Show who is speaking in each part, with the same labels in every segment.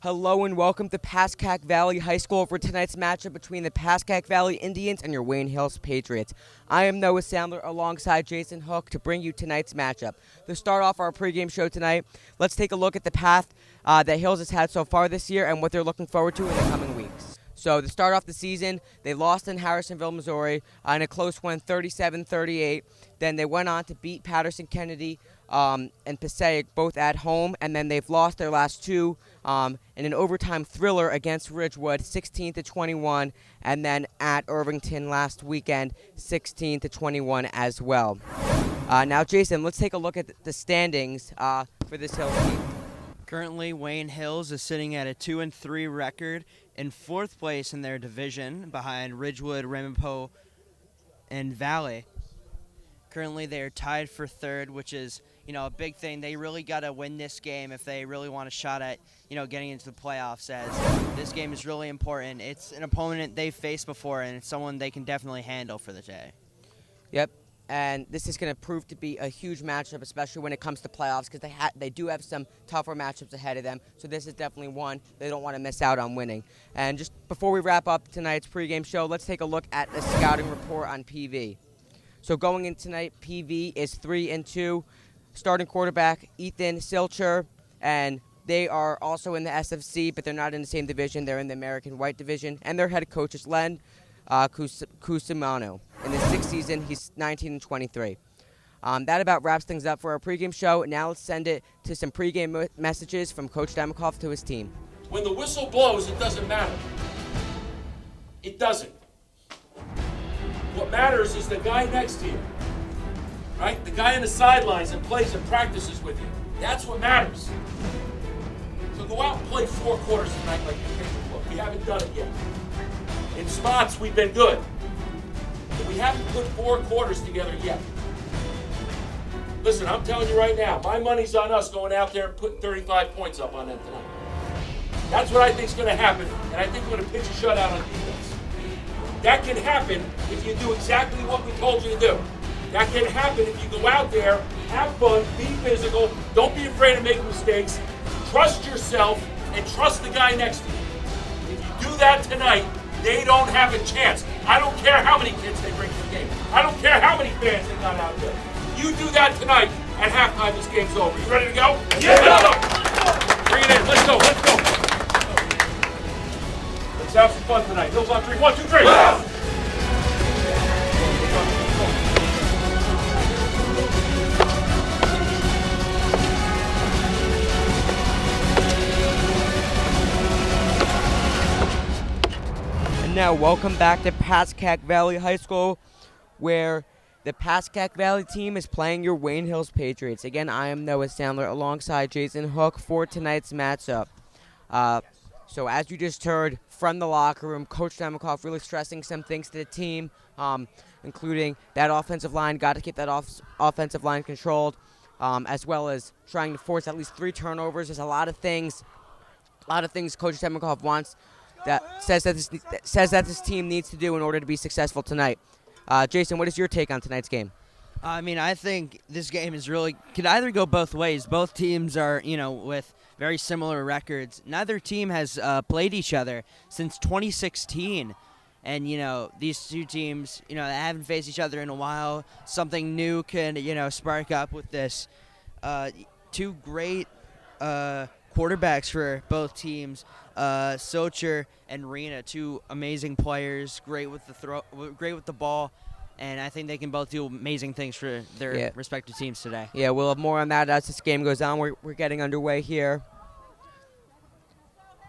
Speaker 1: Hello and welcome to Pascack Valley High School for tonight's matchup between the Pascack Valley Indians and your Wayne Hills Patriots. I am Noah Sandler alongside Jason Hook to bring you tonight's matchup. To start off our pregame show tonight, let's take a look at the path that Hills has had so far this year and what they're looking forward to in the coming weeks. So to start off the season, they lost in Harrisonville, Missouri in a close one, 37-38. Then they went on to beat Patterson-Kennedy and Pascack both at home, and then they've lost their last two in an overtime thriller against Ridgewood, 16-21, and then at Irvington last weekend, 16-21 as well. Now, Jason, let's take a look at the standings for this Hills team.
Speaker 2: Currently, Wayne Hills is sitting at a 2-3 record in fourth place in their division behind Ridgewood, Ramapo, and Valley. Currently, they are tied for third, which is, a big thing. They really got to win this game if they really want a shot at, getting into the playoffs, as this game is really important. It's an opponent they've faced before, and it's someone they can definitely handle for the day.
Speaker 1: Yep. And this is going to prove to be a huge matchup, especially when it comes to playoffs, because they do have some tougher matchups ahead of them. So this is definitely one they don't want to miss out on winning. And just before we wrap up tonight's pregame show, let's take a look at the scouting report on PV. So going in tonight, PV is 3-2. Starting quarterback Ethan Silcher, and they are also in the SFC, but they're not in the same division. They're in the American White Division. And their head coach is Len Cusimano. In the sixth season, he's 19-23. That about wraps things up for our pregame show. Now let's send it to some pregame messages from Coach Demikoff to his team.
Speaker 3: When the whistle blows, it doesn't matter. It doesn't. What matters is the guy next to you, right? The guy on the sidelines that plays and practices with you. That's what matters. So go out and play 4 quarters tonight like you came before. We haven't done it yet. In spots, we've been good. But we haven't put 4 quarters together yet. Listen, I'm telling you right now, my money's on us going out there and putting 35 points up on them tonight. That's what I think's going to happen, and I think we're going to pitch a shutout on defense. That can happen if you do exactly what we told you to do. That can happen if you go out there, have fun, be physical, don't be afraid of making mistakes, trust yourself, and trust the guy next to you. If you do that tonight, they don't have a chance. I don't care how many kids they bring to the game. I don't care how many fans they got out there. You do that tonight, at halftime, this game's over. You ready to go? Yeah! Let's go! Bring it in. Let's go. Let's have some fun tonight. Hills on 3. 1, 2, 3. Yeah!
Speaker 1: Now, welcome back to Pascack Valley High School, where the Pascack Valley team is playing your Wayne Hills Patriots. Again, I am Noah Sandler alongside Jason Hook for tonight's matchup. So as you just heard from the locker room, Coach Demikoff really stressing some things to the team, including that offensive line, got to keep that offensive line controlled, as well as trying to force at least 3 turnovers. There's a lot of things Coach Demikoff wants that says that this team needs to do in order to be successful tonight. Jason, what is your take on tonight's game?
Speaker 2: I think this game could either go both ways. Both teams are, with very similar records. Neither team has played each other since 2016. And, these two teams, they haven't faced each other in a while. Something new can, spark up with this. 2 great quarterbacks for both teams. Socher and Rena, 2 amazing players, great with the ball, and I think they can both do amazing things for their respective teams today. Yeah,
Speaker 1: we'll have more on that as this game goes on. We're getting underway here.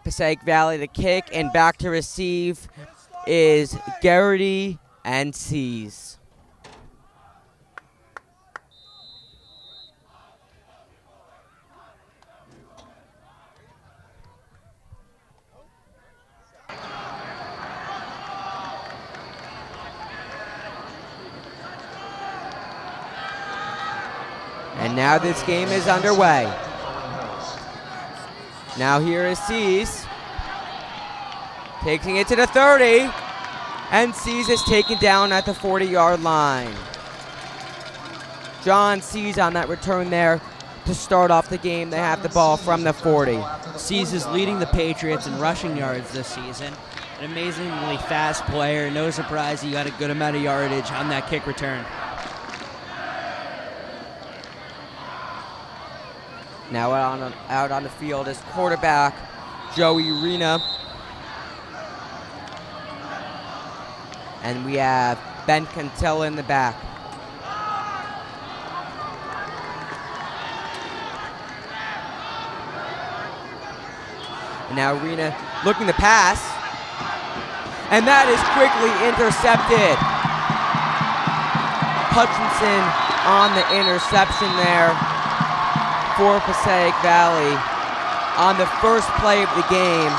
Speaker 1: Passaic Valley to kick, and back to receive is Garrity and Seas. And now this game is underway. Now here is Seas. Taking it to the 30. And Seas is taken down at the 40-yard line. John Seas on that return there to start off the game. They have the ball from the 40.
Speaker 2: Cease is leading the Patriots in rushing yards this season. An amazingly fast player. No surprise he got a good amount of yardage on that kick return.
Speaker 1: Now out on the field is quarterback Joey Rena. And we have Ben Cantella in the back. And now Rena looking to pass. And that is quickly intercepted. Hutchinson on the interception there for Passaic Valley on the first play of the game.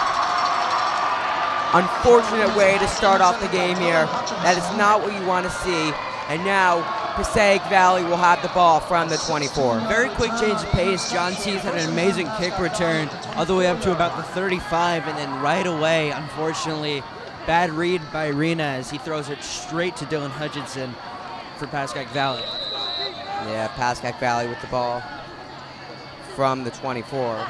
Speaker 1: Unfortunate way to start off the game here. That is not what you want to see. And now Passaic Valley will have the ball from the 24.
Speaker 2: Very quick change of pace. John Cease had an amazing kick return all the way up to about the 35, and then right away, unfortunately, bad read by Rena as he throws it straight to Dylan Hutchinson for Pascack Valley.
Speaker 1: Yeah, Pascack Valley with the ball from the 24.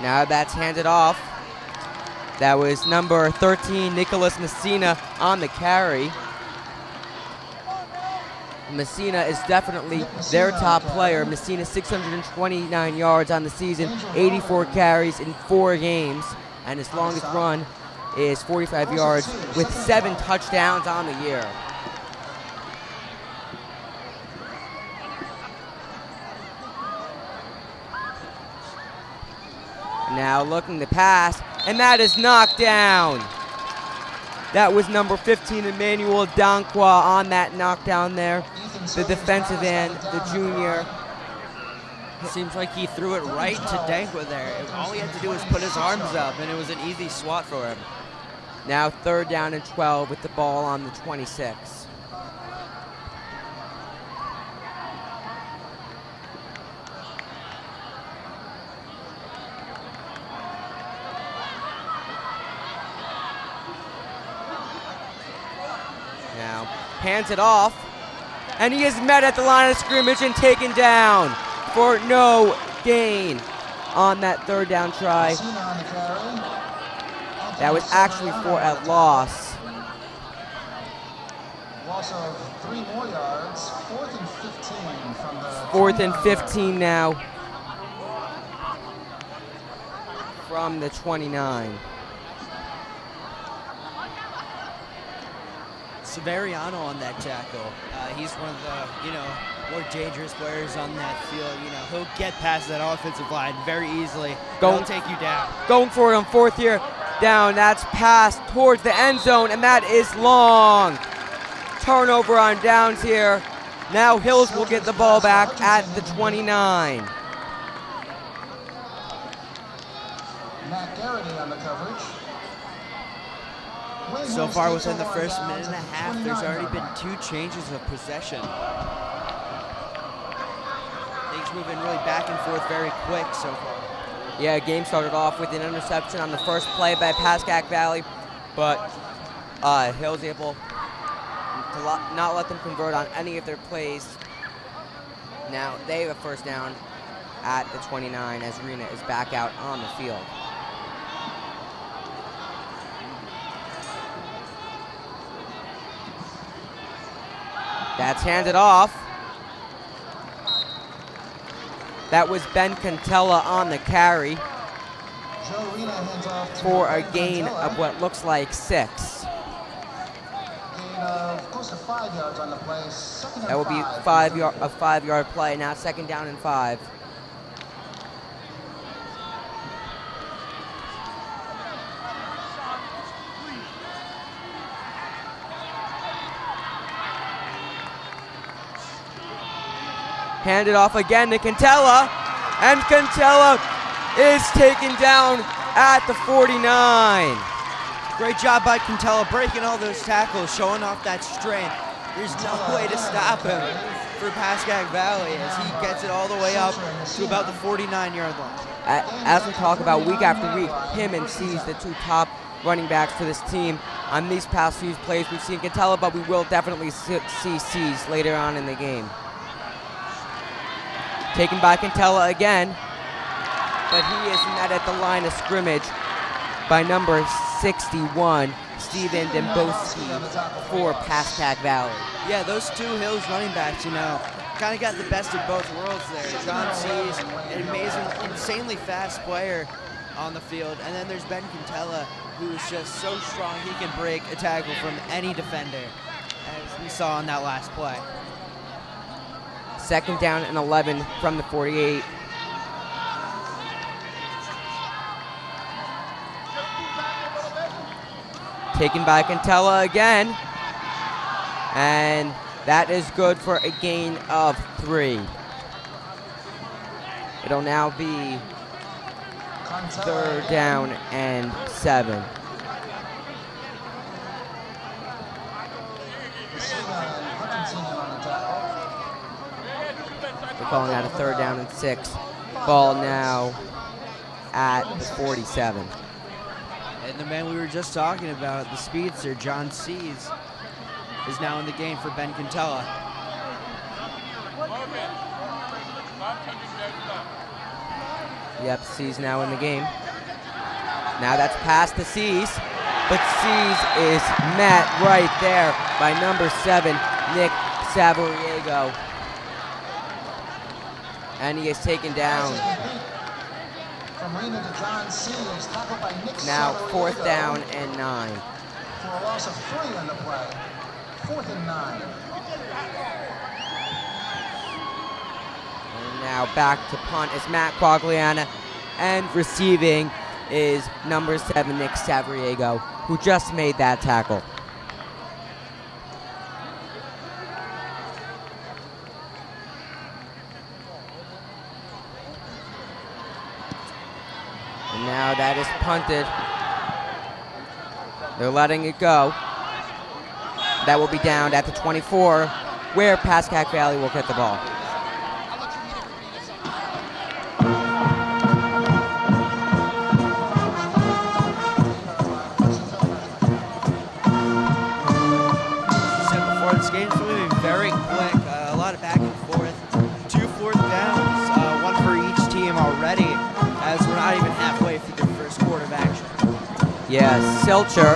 Speaker 1: Now that's handed off. That was number 13, Nicholas Messina, on the carry. Messina is definitely their top player. Messina 629 yards on the season, 84 carries in 4 games, and his longest run is 45 yards with 7 touchdowns on the year. Now looking to pass, and that is knocked down. That was number 15, Emmanuel Dankwa, on that knockdown there. The defensive end, the junior.
Speaker 2: Seems like he threw it right to Dankwa there. All he had to do was put his arms up, and it was an easy swat for him.
Speaker 1: Now 3rd down and 12 with the ball on the 26. Now hands it off, and he is met at the line of scrimmage and taken down for no gain on that 3rd down try. That was actually for a loss.
Speaker 4: Loss of 3 more yards. 4th and 15 from the
Speaker 1: 4th and 15 now from the 29.
Speaker 2: Severiano on that tackle. He's one of the, more dangerous players on that field. He'll get past that offensive line very easily. He'll take you down.
Speaker 1: Going for it on 4th year down. That's passed towards the end zone, and that is long. Turnover on downs here. Now Hills will get the ball back at the 29.
Speaker 4: Matt Garrity on the coverage.
Speaker 2: So far within the first minute and a half, there's already been 2 changes of possession. Things moving really back and forth very quick so far.
Speaker 1: Yeah, game started off with an interception on the first play by Pascack Valley, but Hills able to not let them convert on any of their plays. Now they have a 1st down at the 29 as Rena is back out on the field. That's handed off. That was Ben Cantella on the carry for a gain of what looks like 6.
Speaker 4: Close to 5 yards on the play.
Speaker 1: That will be a 5-yard play. Now 2nd down and 5. Handed off again to Cantella, and Cantella is taken down at the 49.
Speaker 2: Great job by Cantella breaking all those tackles, showing off that strength. There's no way to stop him for Pascack Valley as he gets it all the way up to about the 49-yard line.
Speaker 1: As we talk about week after week, him and Cease, the 2 top running backs for this team. On these past few plays, we've seen Catella, but we will definitely see C's later on in the game. Taken by Catella again, but he is met at the line of scrimmage by number 61, Steven Dembowski for Pascack Valley.
Speaker 2: Yeah, those two Hills running backs, kind of got the best of both worlds there. John C's an amazing, insanely fast player on the field, and then there's Ben Catella, who is just so strong he can break a tackle from any defender, as we saw on that last play.
Speaker 1: 2nd down and 11 from the 48. Taken by Catella again, and that is good for a gain of 3. It'll now be 3rd down and 7. We're calling out a 3rd down and 6. Ball now at the 47.
Speaker 2: And the man we were just talking about, the speedster, John C's, is now in the game for Ben Catella.
Speaker 1: Yep, C's now in the game. Now that's past the C's, but C's is met right there by number 7, Nick Savariego. And he is taken down. Now 4th down and 9.
Speaker 4: For a loss of 3 on the play. 4th and 9.
Speaker 1: And now back to punt is Matt Quagliana, and receiving is number 7, Nick Savariego, who just made that tackle. And now that is punted. They're letting it go. That will be downed at the 24, where Pascack Valley will get the ball.
Speaker 2: This game's moving very quick, a lot of back and forth. 2 4th downs, one for each team already, as we're not even halfway through the first quarter of action.
Speaker 1: Yeah, Silcher,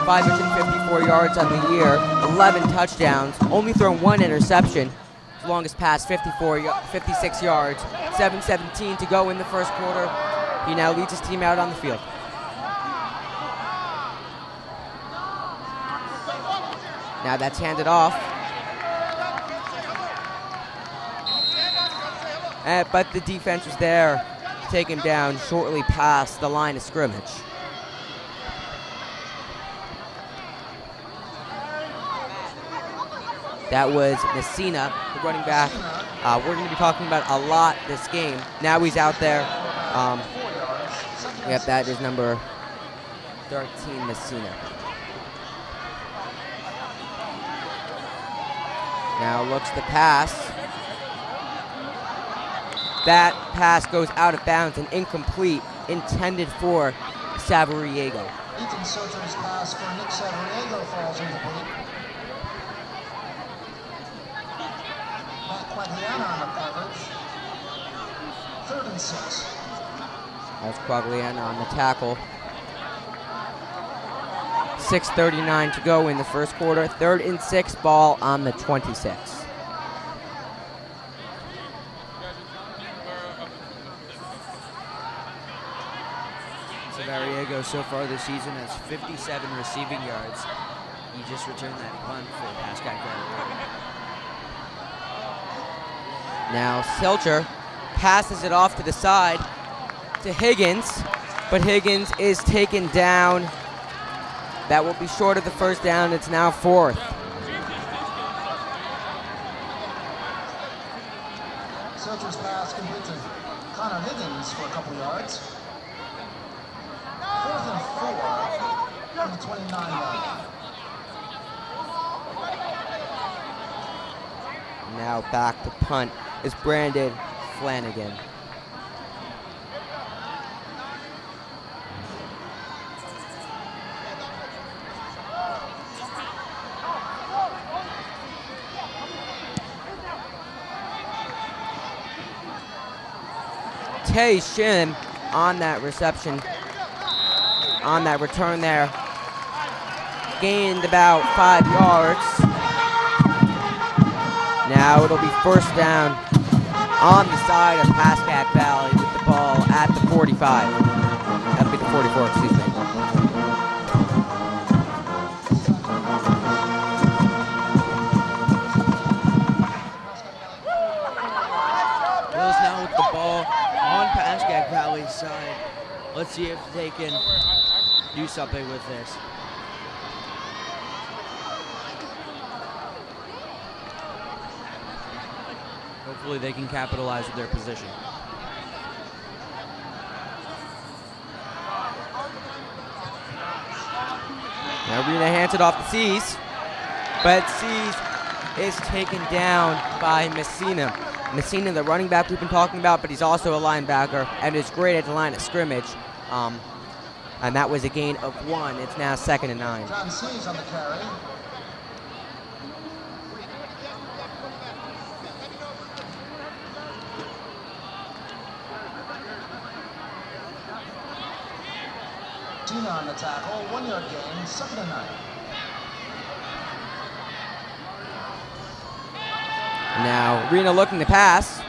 Speaker 1: 554 yards on the year, 11 touchdowns, only thrown 1 interception. His longest pass, 56 yards, 7:17 to go in the first quarter. He now leads his team out on the field. Now that's handed off. But the defense was there to take him down shortly past the line of scrimmage. That was Messina, the running back. We're going to be talking about a lot this game. Now he's out there. Yep, that is number 13, Messina. Now looks to pass. That pass goes out of bounds and incomplete, intended for Savariego.
Speaker 4: Ethan Silcher's pass for Nick Savariego falls incomplete. Matt Quagliana on the coverage. 3rd and 6.
Speaker 1: That's Quagliana on the tackle. 6:39 to go in the first quarter. 3rd and 6, ball on the 26.
Speaker 2: Savariego so far this season has 57 receiving yards. He just returned that punt for Pascack Valley.
Speaker 1: Now Silcher passes it off to the side to Higgins, but Higgins is taken down. That will be short of the 1st down. It's now 4th.
Speaker 4: Silcher's pass complete to Connor Higgins for a couple yards. 4th and 4 from the 29-yard.
Speaker 1: Now back to punt is Brandon Flanagan. okay shim on that reception, on that return there. Gained about 5 yards. Now it'll be first down on the side of Pascack Valley with the ball at the 45. That'll be the 44, excuse me.
Speaker 2: Bills now with the ball on Pascack Valley's side. Let's see if they can do something with this. Hopefully they can capitalize with their position.
Speaker 1: Now Rena hands it off to Cease, but Cease is taken down by Messina. Messina, the running back we've been talking about, but he's also a linebacker and is great at the line of scrimmage. And that was a gain of 1. It's now 2nd and 9.
Speaker 4: John Cease on the carry. Tina on the tackle, 1 yard gain, 2nd and 9.
Speaker 1: Now Rena looking to pass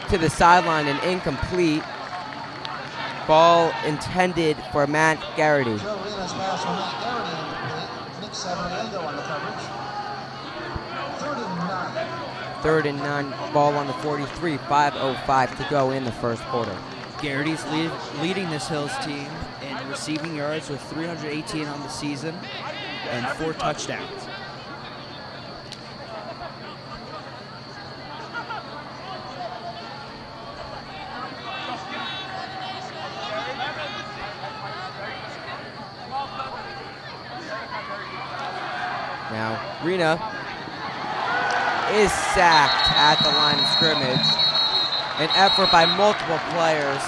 Speaker 1: to the sideline and incomplete. Ball intended for Matt Garrity.
Speaker 4: Joe Rena's pass from Matt Garrity incomplete. Nick Savariego on the coverage. 3rd and 9.
Speaker 1: 3rd and 9, ball on the 43, 5:05 to go in the first quarter.
Speaker 2: Garrity's leading this Hills team in receiving yards with 318 on the season and 4 touchdowns.
Speaker 1: Now Rena is sacked at the line of scrimmage. An effort by multiple players.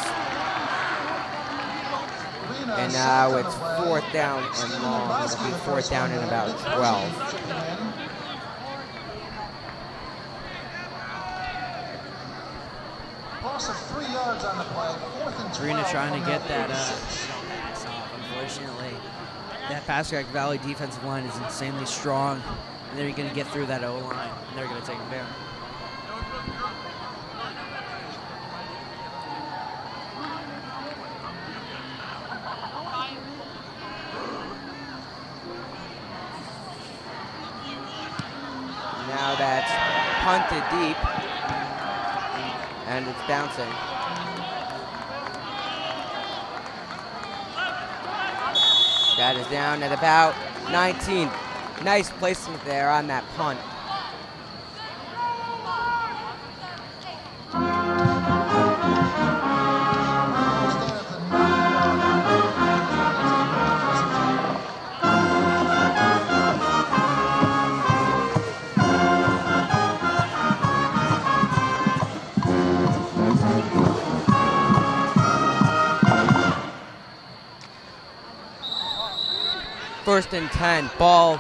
Speaker 1: And now it's 4th down and long. It'll be 4th down and about 12.
Speaker 4: Loss of 3 yards on the play. 4th and 12.
Speaker 2: Rena trying to get that pass off. Unfortunately, that Pascack Valley defensive line is insanely strong. And they're going to get through that O-line, and they're going to take them down.
Speaker 1: Now that's punted deep, and it's bouncing. That is down at about 19. Nice placement there on that punt. First and 10, ball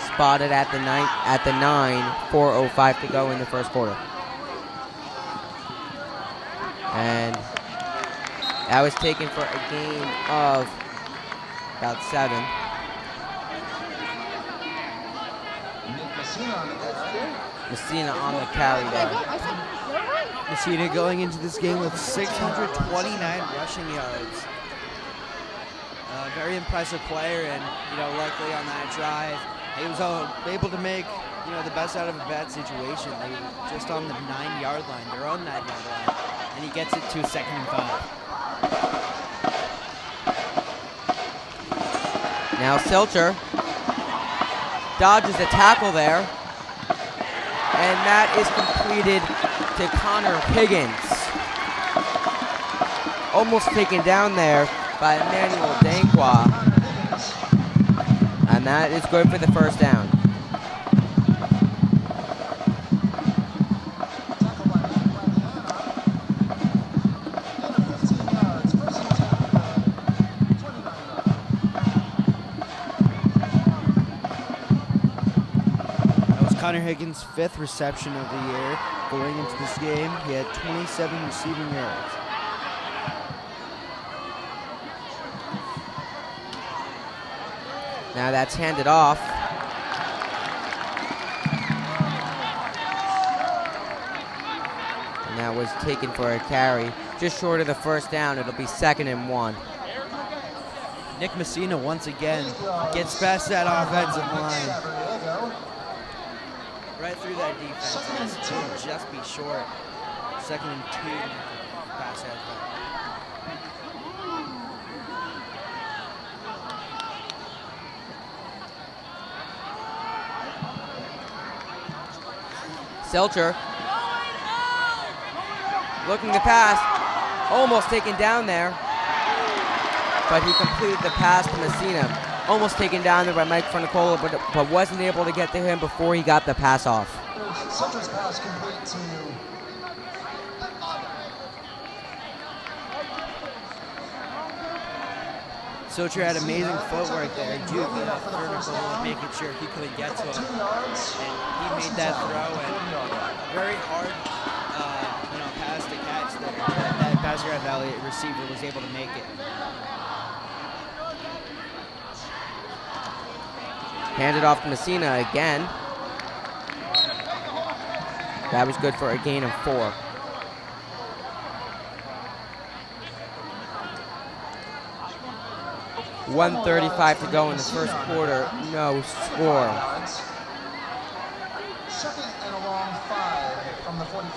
Speaker 1: spotted at the 9, 4:05 to go in the first quarter. And that was taken for a gain of about 7. Messina on the carry there.
Speaker 2: Messina going into this game with 629 rushing yards. Very impressive player, and luckily on that drive, he was able to make the best out of a bad situation. They were just on the 9-yard line, their own 9-yard line, and he gets it to 2nd and 5.
Speaker 1: Now Selcher dodges a tackle there, and that is completed to Connor Higgins. Almost taken down there by Emmanuel Dankwa. And that is good for the first down.
Speaker 2: Connor Higgins' 5th reception of the year. Going into this game, he had 27 receiving yards.
Speaker 1: Now that's handed off. And that was taken for a carry. Just short of the first down. It'll be 2nd and 1.
Speaker 2: Nick Messina once again gets past that offensive line. Right through that defense. It'll just be short. 2nd and 2. Pass out.
Speaker 1: Selcher looking to pass, almost taken down there, but he completed the pass to Messina. Almost taken down there by Mike Fronicola, but wasn't able to get to him before he got the pass off.
Speaker 4: Selcher's pass complete to
Speaker 2: Selcher had amazing footwork there. Fronicola making sure he couldn't get to him. And he made that throw, and very hard pass to catch there. That Pascack Valley receiver was able to make it.
Speaker 1: Handed off to Messina again. That was good for a gain of 4. $1:35 to go in the first quarter. No score.
Speaker 4: 2nd and a long 5 from the 45.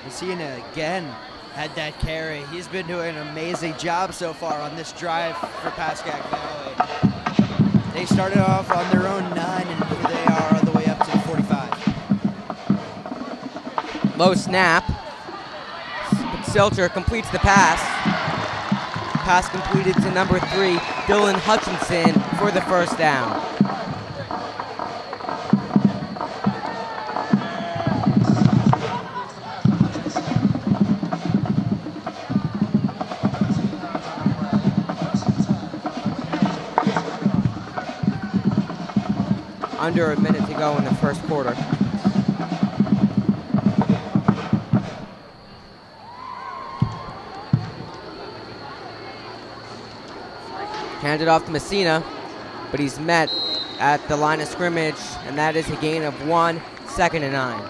Speaker 2: Messina again had that carry. He's been doing an amazing job so far on this drive for Pascack Valley. They started off on their own 9, and here they are all the way up to the 45.
Speaker 1: Low snap. Selcher completes the pass. Pass completed to number 3, Dylan Hutchinson, for the first down. Under a minute to go in the first quarter. Handed off to Messina, but he's met at the line of scrimmage, and that is a gain of 1, 2nd and 9.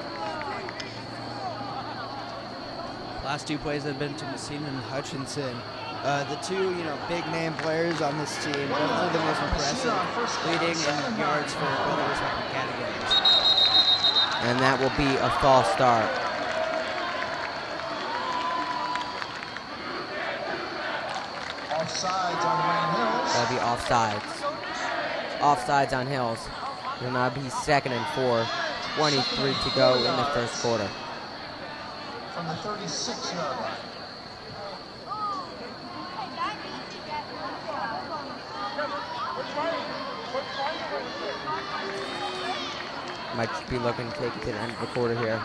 Speaker 2: Last 2 plays have been to Messina and Hutchinson. The 2, big name players on this team, definitely the most impressive, leading in yards for both their respective categories.
Speaker 1: And that will be a false start.
Speaker 4: Offsides on Wayne Hills.
Speaker 1: That'll be offsides. Offsides on Hills. It'll now be 2nd and 4. 23 to go in the first quarter.
Speaker 4: From the 36-yard line.
Speaker 1: Might just be looking to take it to the end of the quarter here.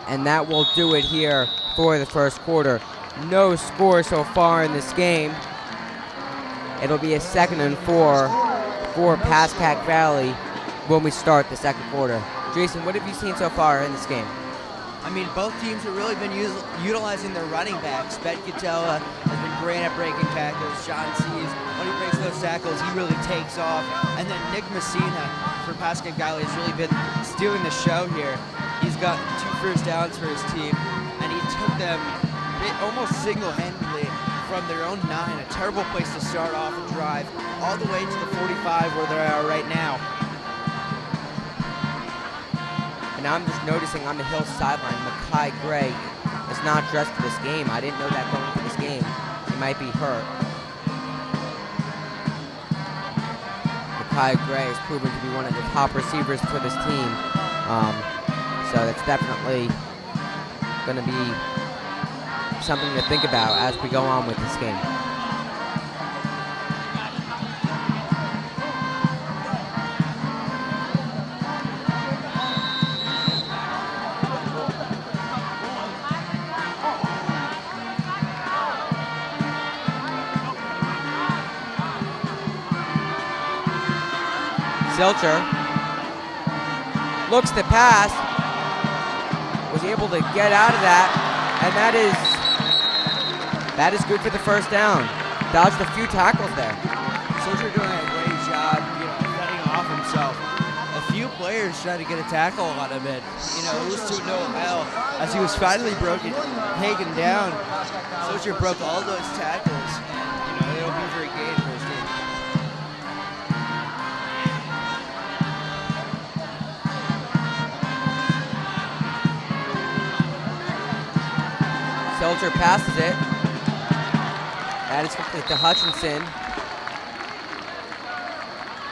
Speaker 1: And that will do it here for the first quarter. No score so far in this game. It'll be a 2nd and 4 for Pascack Valley when we start the second quarter. Jason, what have you seen so far in this game?
Speaker 2: I mean, both teams have really been utilizing their running backs. Ben Catella has been great at breaking tackles. John Sees, when he breaks those tackles, he really takes off. And then Nick Messina for Pascack Valley has really been stealing the show here. He's got 2 first downs for his team, and he took them almost single-handedly from their own 9. A terrible place to start off a drive, all the way to the 45 where they are right now.
Speaker 1: And I'm just noticing on the Hills sideline, Makai Gray is not dressed for this game. I didn't know that going into this game. He might be hurt. Makai Gray has proven to be one of the top receivers for this team. So that's definitely going to be something to think about as we go on with this game. Silcher looks to pass, was able to get out of that, and that is good for the first down. Dodged a few tackles there.
Speaker 2: Silcher doing a great job, fending off himself. A few players tried to get a tackle on him, and it was to no avail. As he was finally taken down, Silcher broke all those tackles. It'll be for a gain for his team.
Speaker 1: Silcher passes it. That is complete to Hutchinson.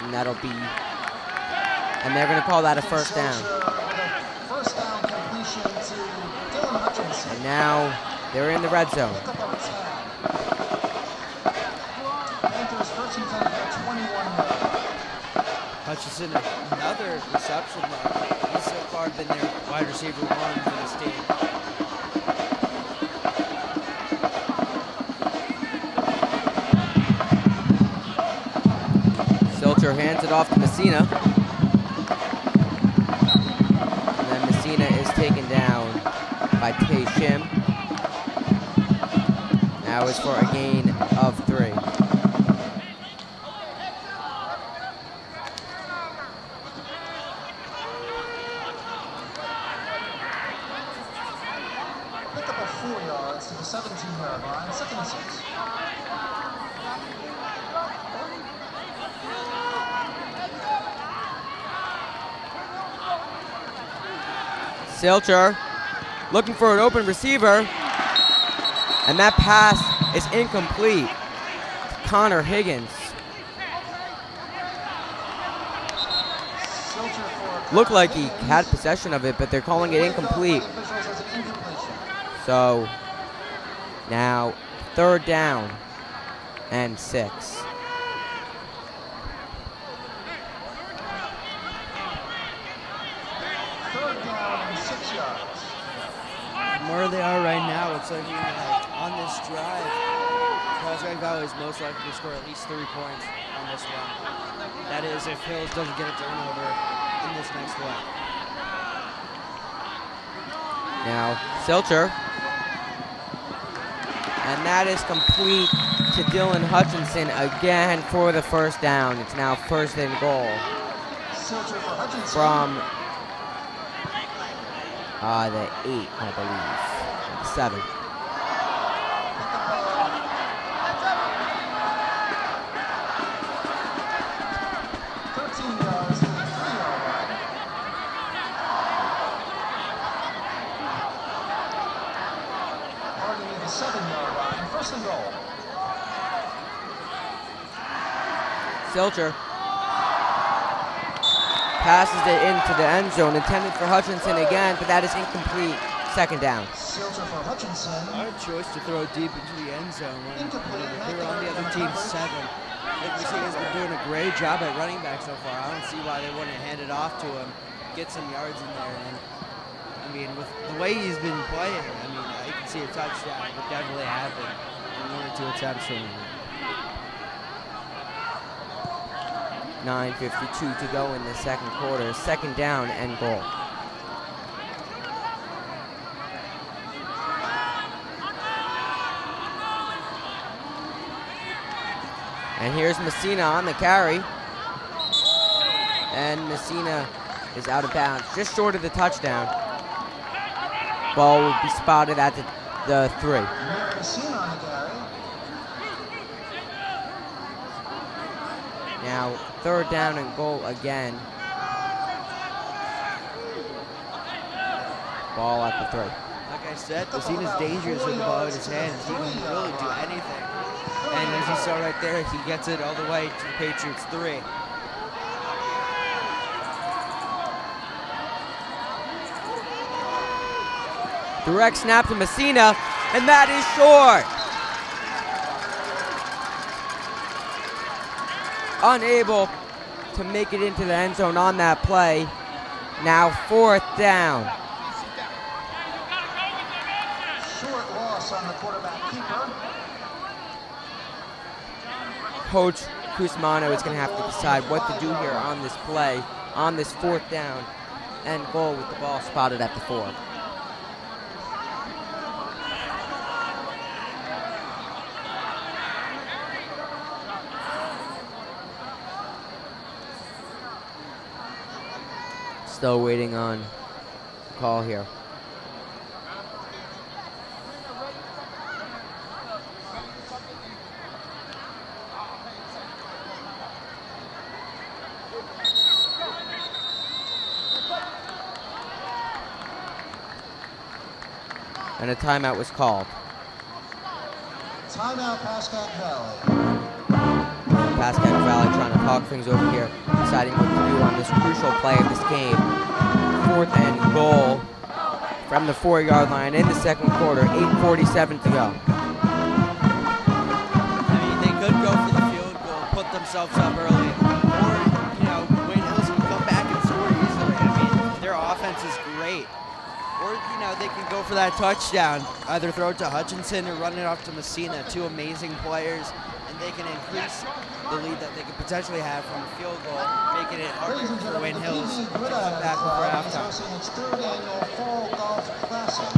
Speaker 1: And they're going to call that a first down.
Speaker 4: First down completion to Dylan Hutchinson.
Speaker 1: And now they're in the red zone.
Speaker 4: Panthers first and 10 at 21 yards.
Speaker 2: Hutchinson, another reception there. He's so far been their wide receiver one for this team.
Speaker 1: Silcher hands it off to Messina. And then Messina is taken down by Tay Shim. Now it's for a gain of 3.
Speaker 4: Pick up of 4 yards to the 17-yard line, 2nd and 6.
Speaker 1: Silcher looking for an open receiver, and that pass is incomplete. Connor Higgins. Looked like he had possession of it, but they're calling it incomplete. So now 3rd down and 6.
Speaker 2: Where they are right now, it's like on this drive, Pascack Valley is most likely to score at least 3 points on this one. That is, if Hills doesn't get a turnover in this next play.
Speaker 1: Now Silcher, and that is complete to Dylan Hutchinson again for the first down. It's now 1st and goal from the 8, I believe. 7. Silcher passes it into the end zone, intended for Hutchinson again, but that is incomplete. 2nd down.
Speaker 4: Silcher for Hutchinson.
Speaker 2: Hard choice to throw deep into the end zone when they're on the other team's 7. Like we see, he's been doing a great job at running back so far. I don't see why they wouldn't hand it off to him, get some yards in there. And with the way he's been playing, I can see a touchdown would definitely happen in 1 or 2 attempts from him.
Speaker 1: 9:52 to go in the 2nd quarter. 2nd down and goal. And here's Messina on the carry. And Messina is out of bounds, just short of the touchdown. Ball will be spotted at the 3.
Speaker 4: Messina on the carry.
Speaker 1: Now 3rd down and goal again. Ball at the 3.
Speaker 2: Like I said, Messina's dangerous with the ball in his hands. He can really do anything. And as you saw right there, he gets it all the way to the Patriots 3.
Speaker 1: Direct snap to Messina, and that is short. Unable to make it into the end zone on that play. Now 4th down.
Speaker 4: Short loss on the quarterback keeper.
Speaker 1: Coach Cusmano is going to have to decide what to do here on this play, on this 4th down and goal with the ball spotted at the 4. Still waiting on the call here. And a timeout was called.
Speaker 4: Timeout, Pascack Valley.
Speaker 1: Pascack Valley trying to talk things over here, deciding what to do on this crucial play of this game. 4th and goal from the 4-yard line in the second quarter. 8:47 to go.
Speaker 2: I mean, they could go for the field goal, put themselves up early, or, Wayne Hills can come back and score easily. I mean, their offense is great. Or, they can go for that touchdown, either throw it to Hutchinson or run it off to Messina, 2 amazing players, and they can increase the lead that they could potentially have from a field goal, making it harder for Wayne Hills to come back before halftime.
Speaker 4: Its 3rd annual Fall Golf Classic.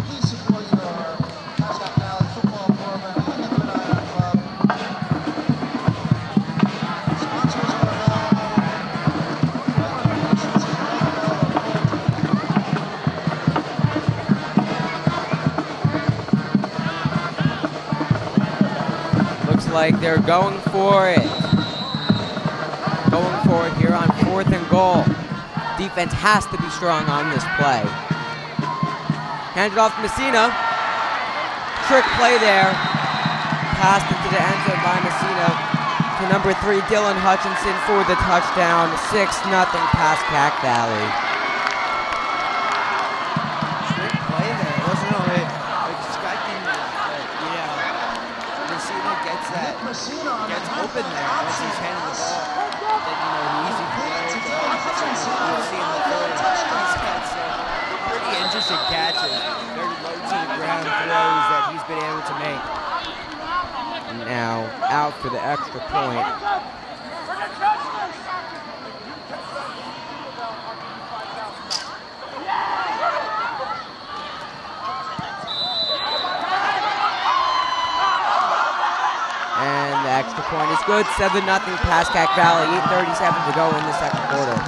Speaker 4: Please support your Pascack Valley football program and the Gridiron Club. Sponsors are available.
Speaker 1: Looks like they're going for it. Going for it here on 4th and goal. Defense has to be strong on this play. Handed off to Messina. Trick play there. Passed into the end zone by Messina to number 3, Dylan Hutchinson for the touchdown. 6-0 Pascack Valley.
Speaker 2: Trick play there. I wasn't really expecting that, but, Messina gets that. Gets open there once he's handing the ball. Then, the easy play. We'll see in the 3rd. He's got some pretty interesting catches. Very low to the ground throws that he's been able to make.
Speaker 1: And now out for the extra point. And the extra point is good. 7-0 Pascack Valley. 8:37 to go in the second quarter.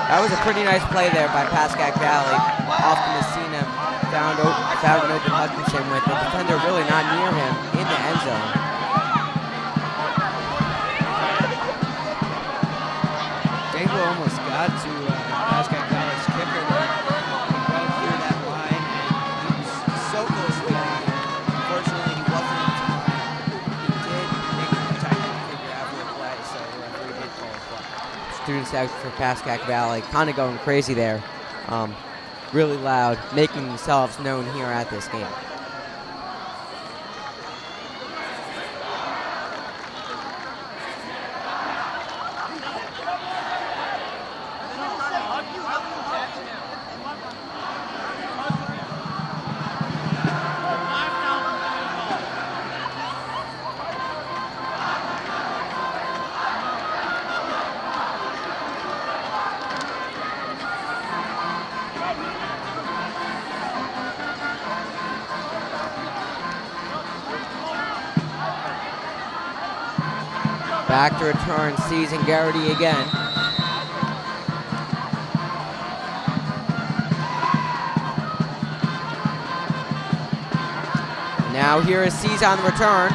Speaker 1: That was a pretty nice play there by Pascack Valley. Off to Messina. Found an open Hutchinson with the defender really not near him in the end zone.
Speaker 2: Dangle almost got to Pascack Valley's kicker there. He went through that line, and he was so close to getting it. Unfortunately, he wasn't in time. He did make a technical kicker after the play, so the referee did call a play.
Speaker 1: Students out for Pascack Valley kind of going crazy there. Really loud, making themselves known here at this game. Back to return, sees Garrity again. Now here is Seas on the return.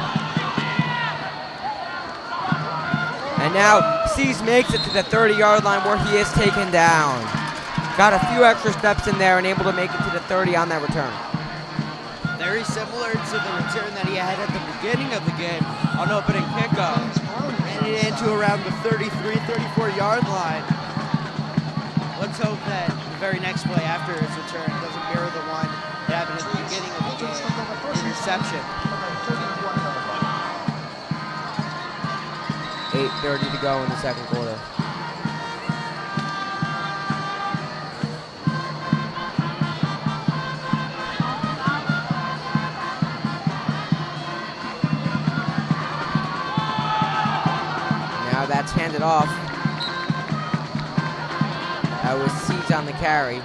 Speaker 1: And now Seas makes it to the 30-yard line where he is taken down. Got a few extra steps in there and able to make it to the 30 on that return.
Speaker 2: Very similar to the return that he had at the beginning of the game on opening kickoff. It into around the 33, 34-yard line. Let's hope that the very next play after his return doesn't mirror the one that happened at the beginning of the game. Interception.
Speaker 1: 8:30 to go in the second quarter. that's handed off. That was Seeds on the carry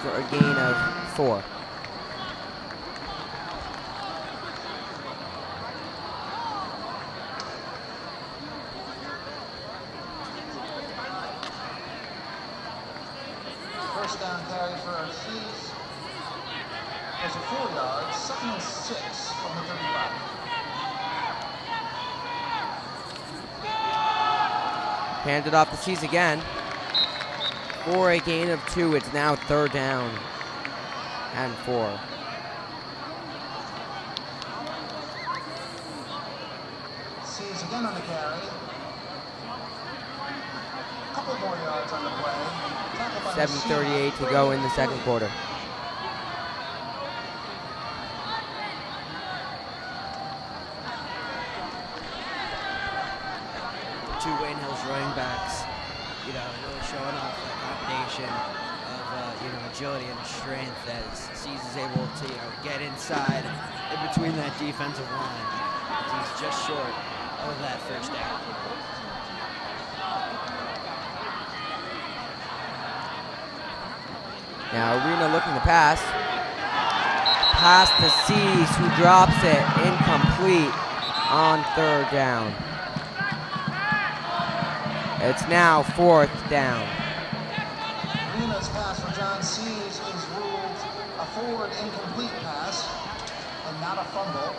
Speaker 1: for a gain of 4.
Speaker 4: First down carry for Seeds. There's a 4 yards, 2nd and 6 from the 35.
Speaker 1: Handed off to Seeds again. For a gain of 2, it's now 3rd down and 4.
Speaker 4: Seeds again on the carry. A couple more yards on the play. Tackled by
Speaker 1: 7:38 to go in the second quarter.
Speaker 2: Two Wayne Hills running backs, really showing off that combination of, agility and strength as Seeds is able to, get inside in between that defensive line. He's just short of that first down.
Speaker 1: Now Arena looking to pass. Pass to Seeds, who drops it incomplete on 3rd down. It's now 4th down.
Speaker 4: Arena's pass for John Seeds is ruled a forward incomplete pass and not a fumble.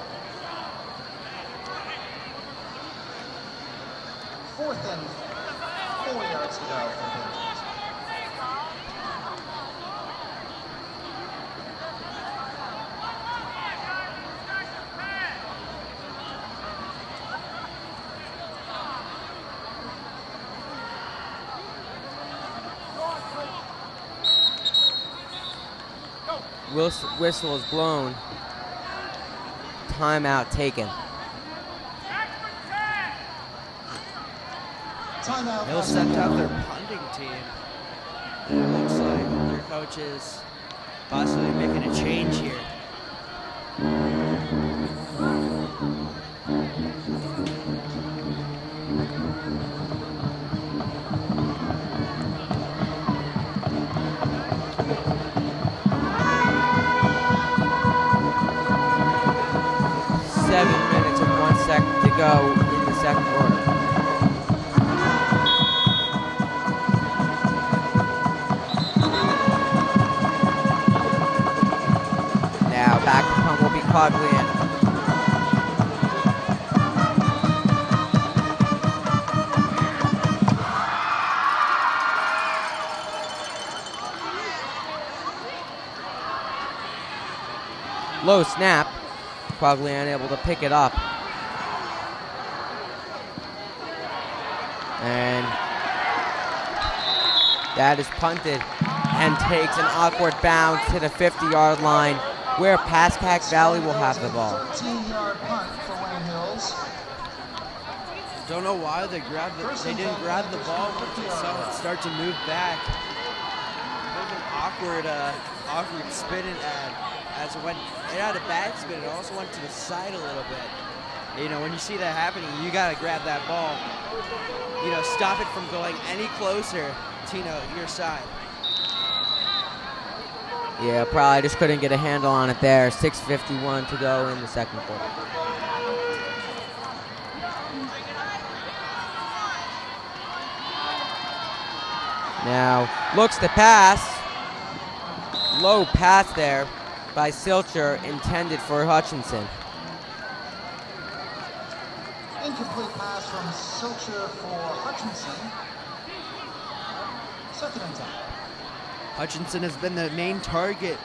Speaker 4: 4th and 4 yards to go for the Patriots.
Speaker 1: Whistle is blown. Timeout taken.
Speaker 4: Timeout.
Speaker 2: They'll send out their punting team. And it looks like their coach is possibly making a change here.
Speaker 1: To go in the second quarter. Now back to punt will be Coglian. Low snap. Coglian able to pick it up. And that is punted and takes an awkward bounce to the 50-yard line where Pascack Valley will have the ball.
Speaker 4: 13-yard punt for Wayne Hills.
Speaker 2: Don't know why they didn't grab the ball, but they saw it start to move back. It was an awkward spin as it went. It had a bad spin. It also went to the side a little bit. When you see that happening, you got to grab that ball. Stop it from going any closer to, your side.
Speaker 1: Yeah, probably just couldn't get a handle on it there. 6:51 to go in the second quarter. Now, looks to pass. Low pass there by Silcher, intended for Hutchinson.
Speaker 4: Incomplete pass from Silcher for Hutchinson. 2nd and 10.
Speaker 2: Hutchinson has been the main target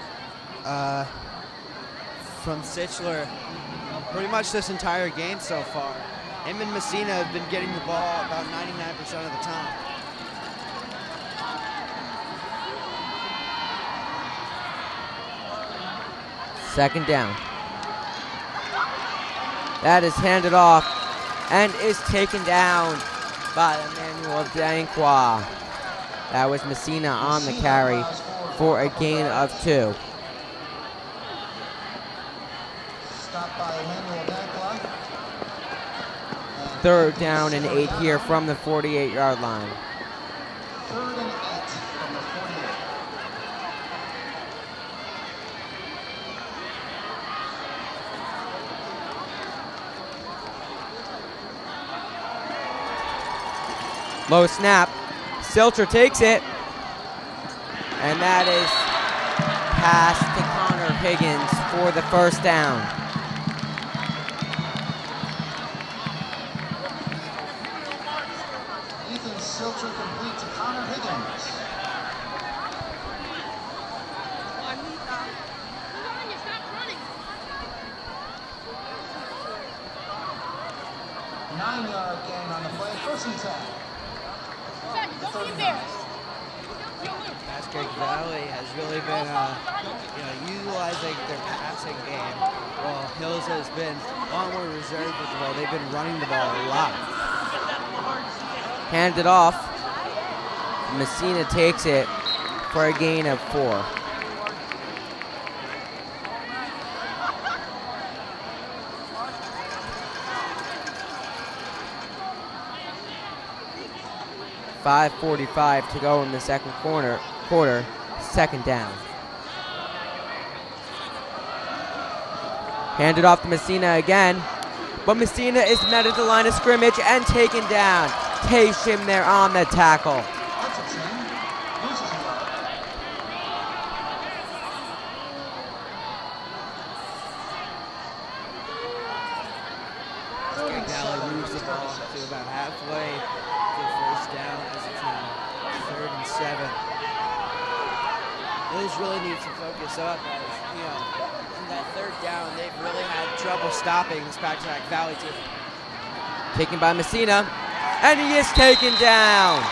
Speaker 2: from Sichler pretty much this entire game so far. Him and Messina have been getting the ball about 99% of the time.
Speaker 1: Second down. That is handed off and is taken down by Emmanuel Danqua. That was Messina on the carry for a gain of 2.
Speaker 4: Stopped by Emmanuel Danqua. And
Speaker 1: 3rd down and 8 here from the 48-yard line.
Speaker 4: 3rd and 8 from the 48.
Speaker 1: Low snap. Silcher takes it. And that is pass to Connor Higgins for the 1st down.
Speaker 4: Ethan Silcher complete to Connor Higgins. Nine-yard gain on the play. 1st and 10.
Speaker 2: Pascack Valley has really been, utilizing their passing game, while Hills has been a lot more reserved with the ball. They've been running the ball a lot.
Speaker 1: Handed off. Messina takes it for a gain of 4. .5:45 to go in the second quarter, 2nd down. Handed off to Messina again, but Messina is met at the line of scrimmage and taken down. Tayshim there on the tackle.
Speaker 4: Hutchinson loses a yard.
Speaker 2: Pascack Valley moves the ball to about halfway to 1st down as it's now 3rd and 7. Hills really needs to focus up as, in that 3rd down, they've really had trouble stopping this Pascack Valley team.
Speaker 1: Taken by Messina, and he is taken down.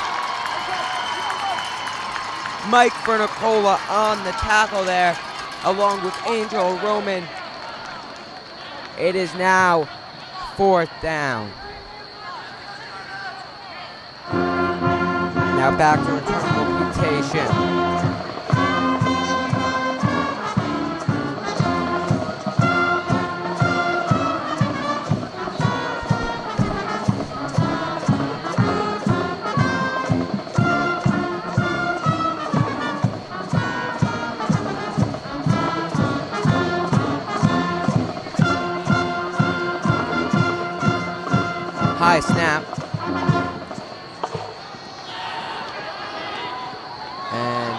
Speaker 1: Mike Fernicola on the tackle there, along with Angel Roman. It is now 4th down. Now back to return computation. High snap. And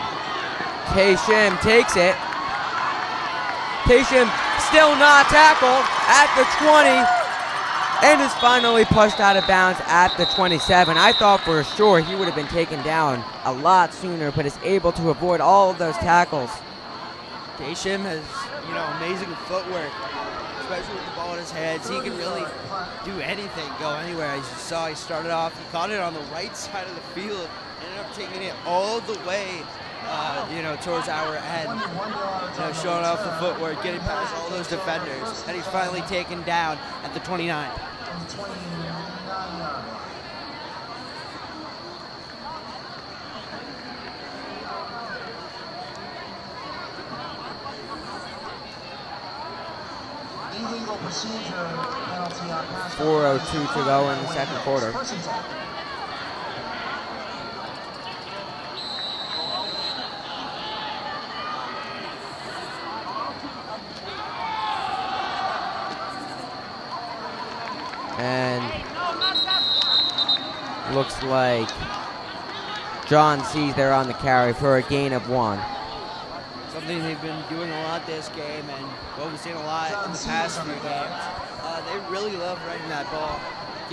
Speaker 1: Tayshim takes it. Tayshim still not tackled at the 20 and is finally pushed out of bounds at the 27. I thought for sure he would have been taken down a lot sooner, but is able to avoid all of those tackles.
Speaker 2: Tayshim has, amazing footwork, especially with the ball in his hands. He can really do anything, go anywhere. As you saw, he started off, he caught it on the right side of the field, ended up taking it all the way, towards our end. Showing off the footwork, getting past all those defenders, and he's finally taken down at the 29.
Speaker 4: Illegal procedure penalty on pass.
Speaker 1: 4:02 to go in the second quarter. And looks like John C's there on the carry for a gain of 1.
Speaker 2: Something they've been doing a lot this game, and what we've seen a lot in the past few games. They really love running that ball.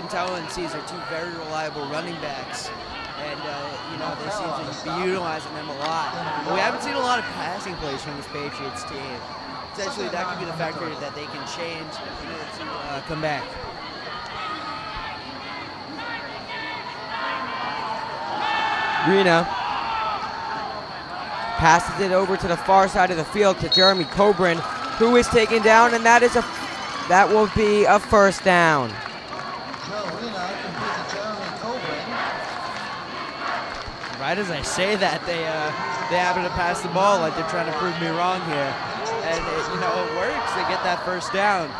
Speaker 2: Tuttle and C's are 2 very reliable running backs, and they seem to be utilizing them a lot. But we haven't seen a lot of passing plays from this Patriots team. Essentially, that could be the factor that they can change in order to come back.
Speaker 1: Rena passes it over to the far side of the field to Jeremy Coburn, who is taken down, and that will be a 1st down.
Speaker 2: Right as I say that, they happen to pass the ball like they're trying to prove me wrong here, and it works. They get that 1st down.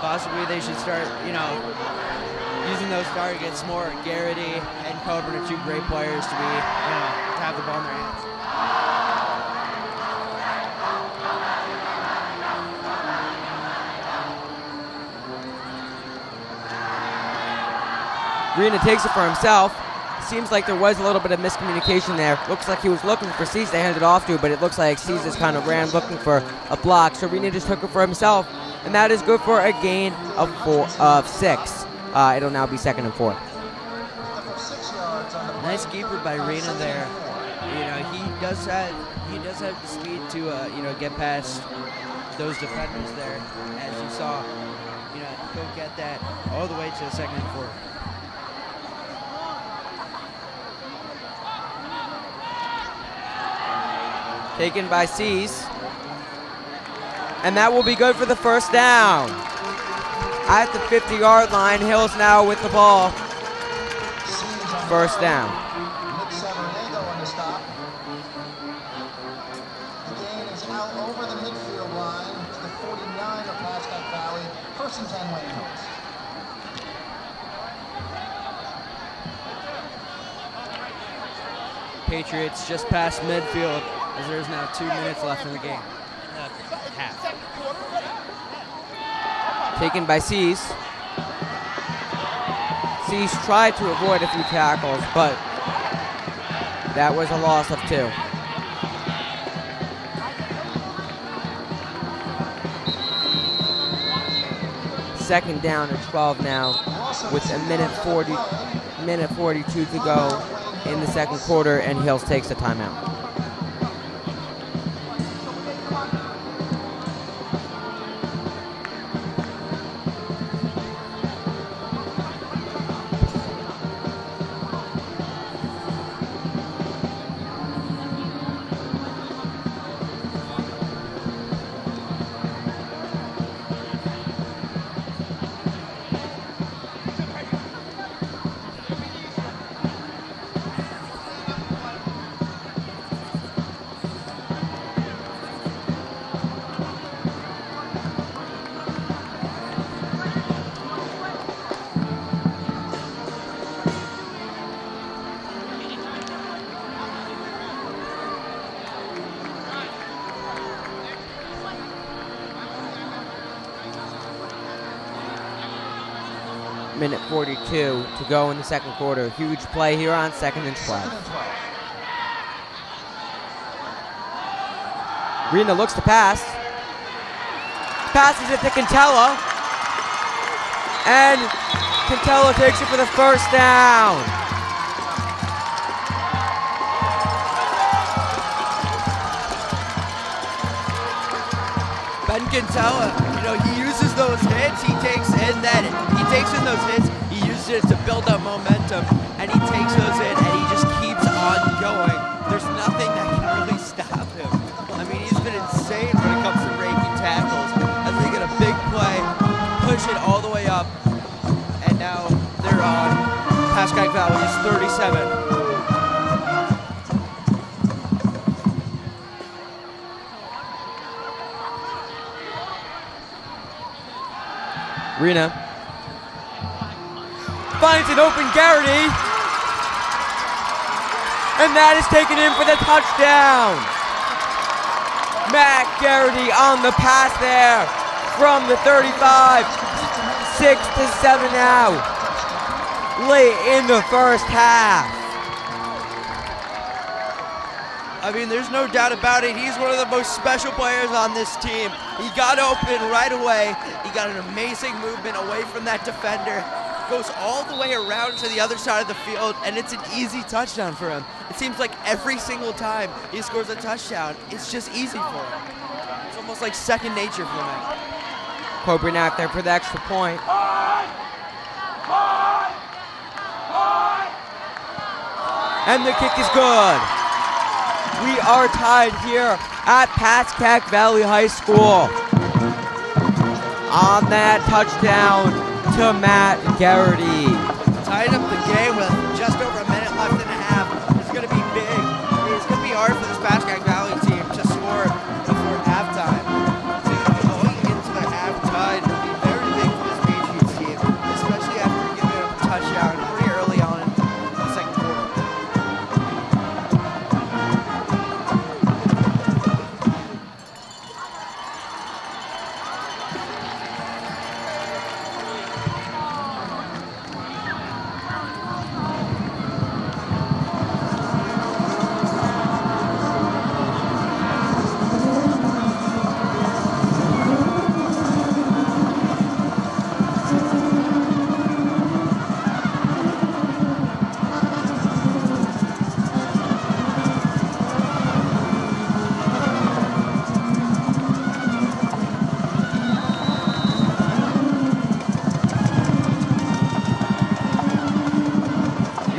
Speaker 2: Possibly they should start using those targets more. Garrity and Coburn are two great players to have the ball in their hands.
Speaker 1: Rena takes it for himself. Seems like there was a little bit of miscommunication there. Looks like he was looking for Cease to hand it off to, but it looks like Cease just kind of ran looking for a block. So Rena just took it for himself, and that is good for a gain of 6. It'll now be 2nd and 4.
Speaker 2: Nice keeper by Rena there. He does have the speed to get past those defenders there, as you saw. Go get that all the way to the 2nd and 4.
Speaker 1: Taken by Cease. And that will be good for the first down. At the 50-yard line, Hills now with the ball. First down.
Speaker 4: on the stop. The gain is out over the midfield line to the 49 of Pascack Valley. 1st and 10 Wayne Hills.
Speaker 2: Patriots just past midfield, as there's now 2 minutes left in the game. Half.
Speaker 1: Taken by Cease. Cease tried to avoid a few tackles, but that was a loss of 2. Second down and 12 now, with a minute 42 to go in the second quarter, and Hills takes the timeout. Minute 42 to go in the second quarter. Huge play here on 2nd and 12. Rena looks to pass. Passes it to Cantella. And Cantella takes it for the first down.
Speaker 2: Ben Cantella, he uses those hits. He takes in those hits. He uses it to build up momentum, and he takes those in, and he just keeps on going. There's nothing that can really stop him. I mean, he's been insane when it comes to breaking tackles. As they get a big play, push it all the way up, and now they're on Pascack Valley's 37.
Speaker 1: Rena finds an open Garrity, and that is taken in for the touchdown. Matt Garrity on the pass there from the 35. 6-7 now, late in the first half.
Speaker 2: I mean, there's no doubt about it. He's one of the most special players on this team. He got open right away. He got an amazing movement away from that defender. Goes all the way around to the other side of the field, and it's an easy touchdown for him. It seems like every single time he scores a touchdown, it's just easy for him. It's almost like second nature for him.
Speaker 1: Coburn out there for the extra point. And the kick is good. We are tied here at Pascack Valley High School on that touchdown to Matt Garrity.
Speaker 2: Tied up the game with just over a minute left and a half. It's going to be big. It's going to be hard for this Pascack Valley team to score before halftime. Going into the half tied will be very big for this Patriots team, especially after giving up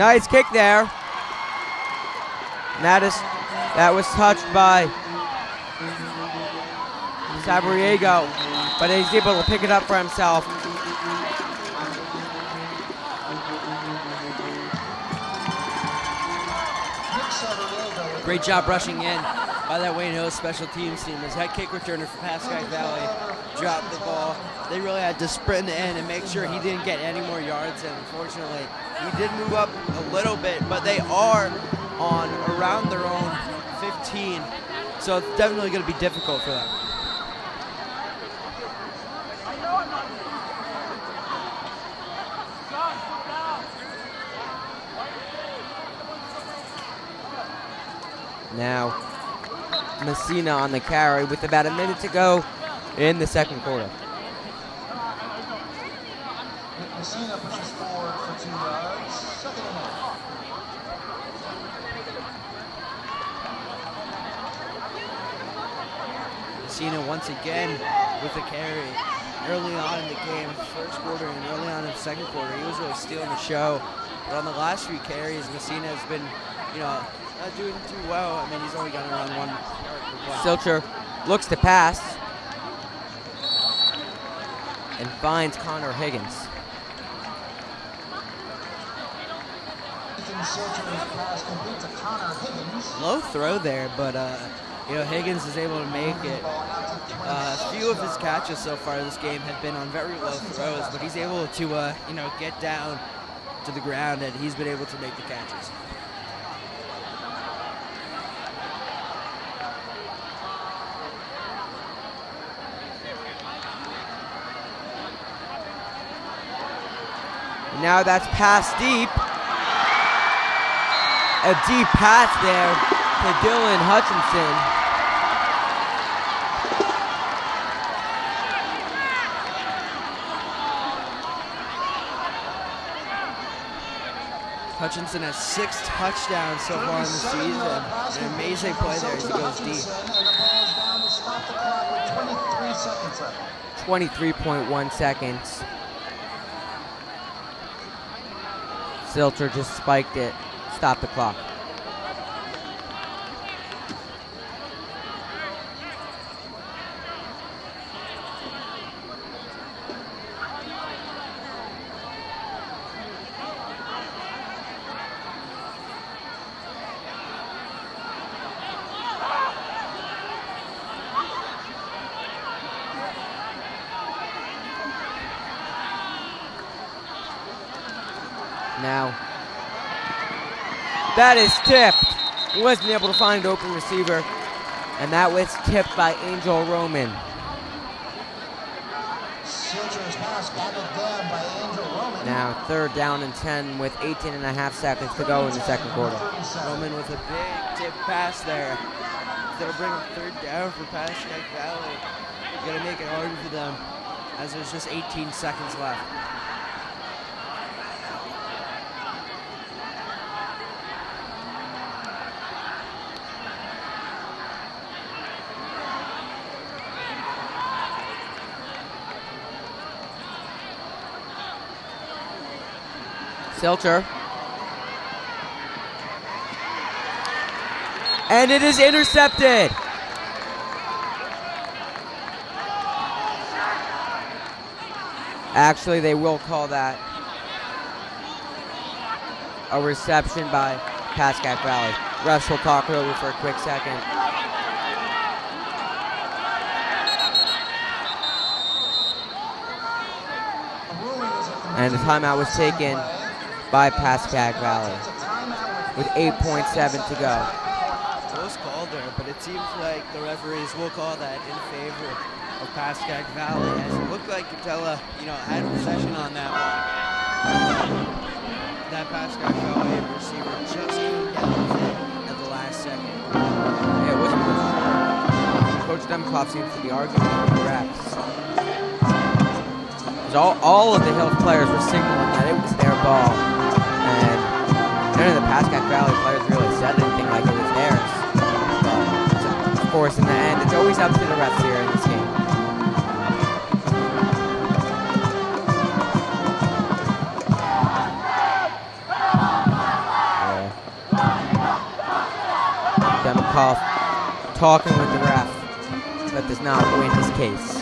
Speaker 1: Nice kick there. And that was touched by Sabriego, but he's able to pick it up for himself.
Speaker 2: Great job rushing in by that Wayne Hills special teams team. His head kick returner for Pascack Valley dropped the ball. They really had to sprint in and make sure he didn't get any more yards, and unfortunately, he did move up a little bit, but they are on around their own 15, so it's definitely going to be difficult for them.
Speaker 1: Now, Messina on the carry with about a minute to go in the second quarter.
Speaker 4: Messina pushes forward for 2 yards. Second and 8.
Speaker 2: Messina once again with the carry early on in the game, first quarter and early on in the second quarter. He was really stealing the show. But on the last 3 carries, Messina has been, not doing too well. I mean, he's only gotten around 1 yard per play.
Speaker 1: Silcher looks to pass and finds Connor Higgins.
Speaker 2: Low throw there, but Higgins is able to make it. A few of his catches so far this game have been on very low throws, but he's able to get down to the ground, and he's been able to make the catches.
Speaker 1: Now that's pass deep. A deep pass there to Dylan Hutchinson.
Speaker 2: Hutchinson has 6 touchdowns so far in the season. An amazing play there as he goes deep.
Speaker 1: 23.1 seconds. Silcher just spiked it. Stop the clock. Now, that is tipped. He wasn't able to find an open receiver, and that was tipped by Angel Roman. Now, 3rd down and 10 with 18.5 seconds to go in the second quarter.
Speaker 2: Roman with a big tip pass there. That'll bring up 3rd down for Pascack Valley. Got to make it hard for them as there's just 18 seconds left.
Speaker 1: Silcher. And it is intercepted. Actually, they will call that a reception by Pascack Valley. Refs will talk it over for a quick second. And the timeout was taken by Pascack Valley with 8.7 to go.
Speaker 2: Close call there, but it seems like the referees will call that in favor of Pascack Valley, as it looked like Tuttle, had possession on that one. That Pascack Valley receiver just came down with it at the last second.
Speaker 1: Yeah, it wasn't Coach Demkoff seems to be arguing with the refs. All of the Hills players were signaling that it was their ball, and none of the Pascack Valley players really said anything like it was theirs. But, of course, in the end, it's always up to the refs here in this game. call talking with the ref. That does not win his case.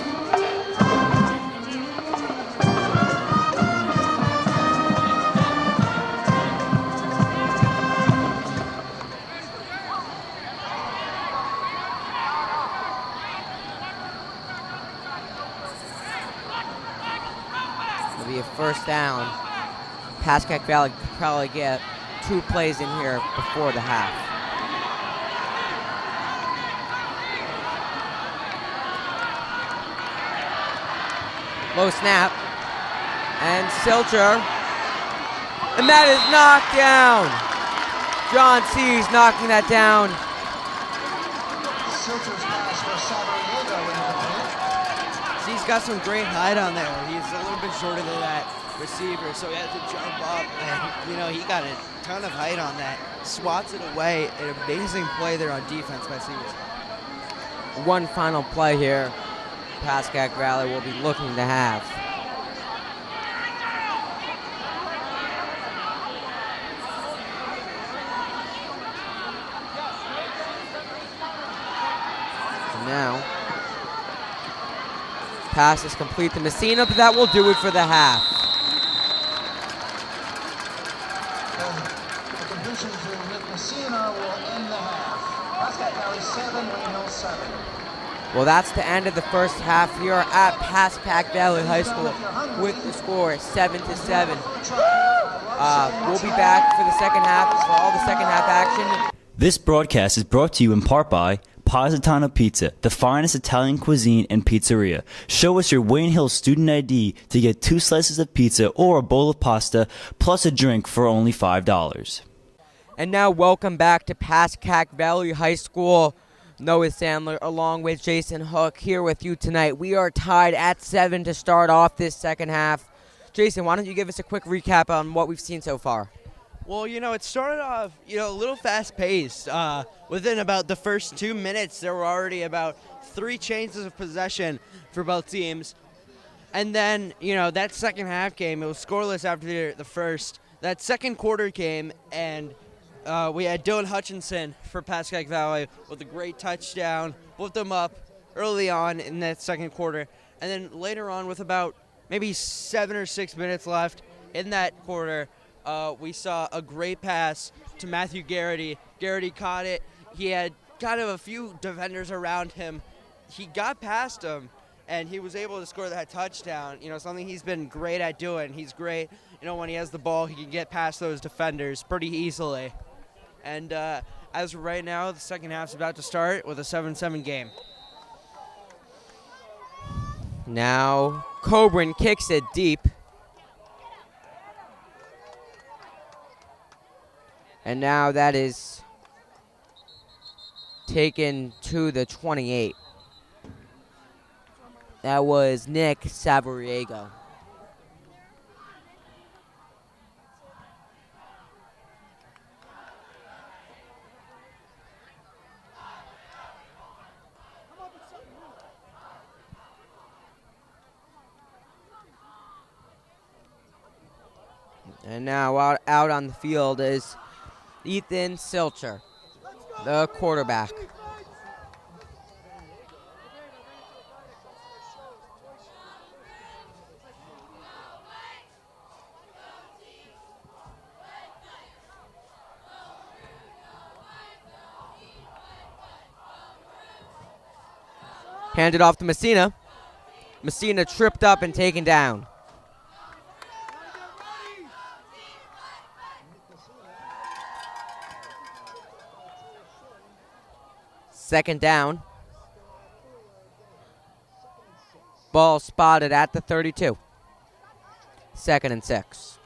Speaker 1: It'll be a first down. Pascack Valley could probably get 2 plays in here before the half. Low snap. And Silcher. And that is knocked down. John C's knocking that down.
Speaker 4: Silcher's pass for Sabarriego incomplete.
Speaker 2: C's got some great height on there. He's a little bit shorter than that receiver, so he had to jump up, and he got a ton of height on that. Swats it away. An amazing play there on defense by C's.
Speaker 1: One final play here. Pascack Valley will be looking to have. And now, pass is complete to Messina, but that will do it for the half.
Speaker 4: The completion to Rick Messina will end the half. Pascack Valley 7, Wayne Hill 7.
Speaker 1: Well, that's the end of the first half here at Pascack Valley High School with the score 7-7. We'll be back for the second half, for all the second half action.
Speaker 5: This broadcast is brought to you in part by Positano Pizza, the finest Italian cuisine and pizzeria. Show us your Wayne Hill student ID to get 2 slices of pizza or a bowl of pasta, plus a drink for only $5.
Speaker 1: And now welcome back to Pascack Valley High School. Noah Sandler along with Jason Hook here with you tonight. We are tied at 7 to start off this second half. Jason, why don't you give us a quick recap on what we've seen so far?
Speaker 2: Well, it started off, a little fast-paced. Within about the first 2 minutes, there were already about 3 changes of possession for both teams. And then, that second half game, it was scoreless after the first. That second quarter came, and we had Dylan Hutchinson for Pascack Valley with a great touchdown, whipped them up early on in that second quarter. And then later on, with about maybe 7 or 6 minutes left in that quarter, we saw a great pass to Matthew Garrity. Garrity caught it. He had kind of a few defenders around him. He got past him, and he was able to score that touchdown. Something he's been great at doing. He's great. When he has the ball, he can get past those defenders pretty easily. And as of right now, the second half's about to start with a 7-7 game.
Speaker 1: Now, Coburn kicks it deep. And now that is taken to the 28. That was Nick Sabarriego. And now out on the field is Ethan Silcher, the quarterback. Handed off to Messina. Messina tripped up and taken down. Second down. Ball spotted at the 32. 2nd and 6.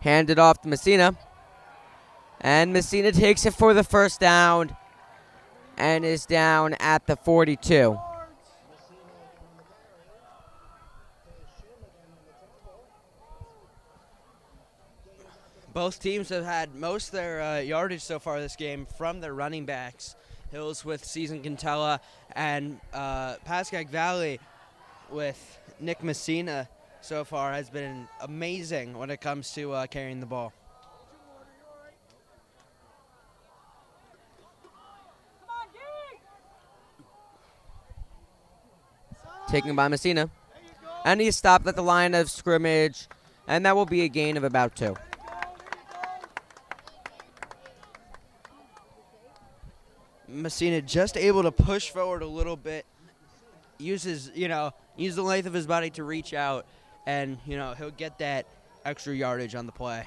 Speaker 1: Handed off to Messina. And Messina takes it for the first down and is down at the 42.
Speaker 2: Both teams have had most of their yardage so far this game from their running backs. Hills with Season Cantella, and Pascack Valley with Nick Messina so far has been amazing when it comes to carrying the ball.
Speaker 1: Taken by Messina. And he's stopped at the line of scrimmage, and that will be a gain of about 2.
Speaker 2: Messina just able to push forward a little bit, use the length of his body to reach out, and, he'll get that extra yardage on the play.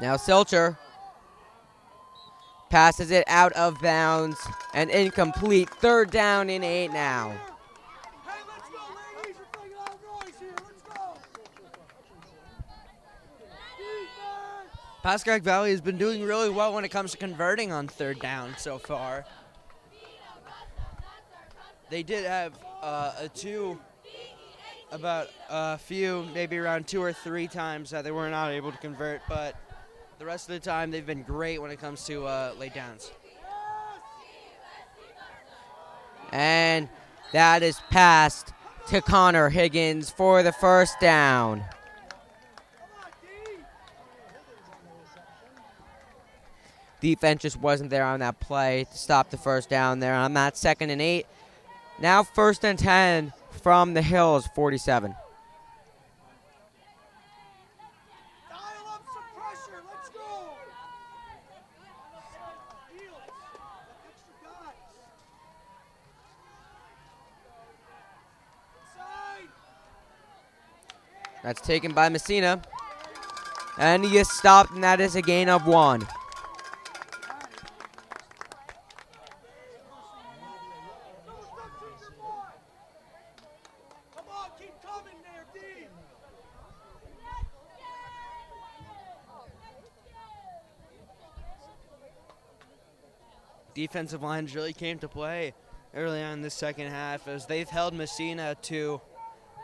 Speaker 1: Now Silcher passes it out of bounds and incomplete. 3rd down and 8 now.
Speaker 2: Pascack Valley has been doing really well when it comes to converting on 3rd down so far. They did have maybe around 2 or 3 times that they were not able to convert, but the rest of the time they've been great when it comes to late downs.
Speaker 1: And that is passed to Connor Higgins for the 1st down. Defense just wasn't there on that play to stop the 1st down there on that 2nd and 8. Now 1st and 10 from the Hills, 47. That's taken by Messina. And he is stopped, and that is a gain of 1.
Speaker 2: Defensive lines really came to play early on in the second half as they've held Messina to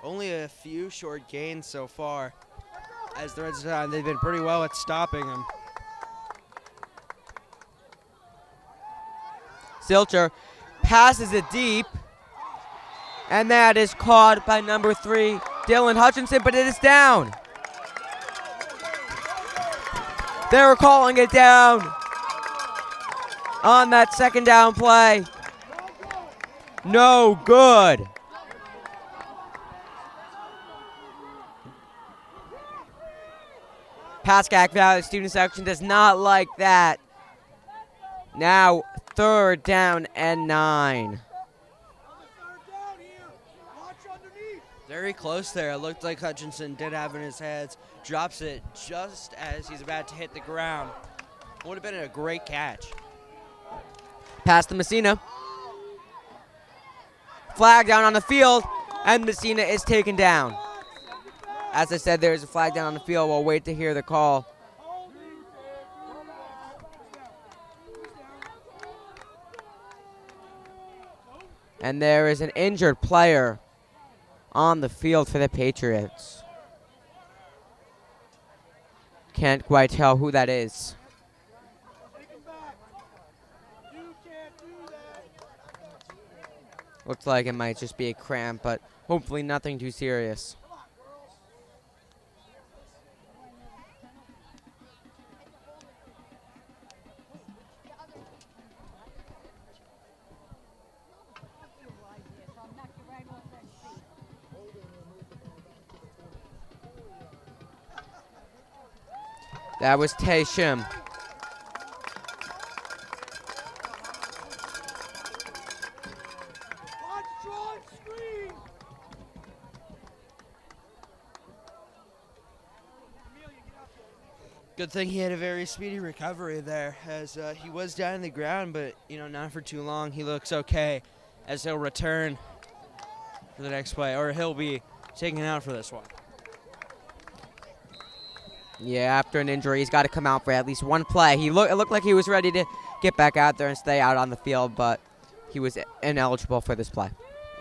Speaker 2: only a few short gains so far. As the rest of the time, they've been pretty well at stopping him.
Speaker 1: Silcher passes it deep, and that is caught by number 3, Dylan Hutchinson, but it is down. They were calling it down on that 2nd down play. No good. Pascack Valley student section does not like that. Now 3rd down and 9.
Speaker 2: Very close there. It looked like Hutchinson did have in his hands. Drops it just as he's about to hit the ground. Would have been a great catch.
Speaker 1: Pass to Messina. Flag down on the field, and Messina is taken down. As I said, there is a flag down on the field. We'll wait to hear the call. And there is an injured player on the field for the Patriots. Can't quite tell who that is. Looks like it might just be a cramp, but hopefully nothing too serious. That was Tay Shim.
Speaker 2: Good thing he had a very speedy recovery there, as he was down on the ground, but not for too long. He looks okay, as he'll return for the next play, or he'll be taken out for this one.
Speaker 1: Yeah, after an injury, he's got to come out for at least one play. It looked like he was ready to get back out there and stay out on the field, but he was ineligible for this play.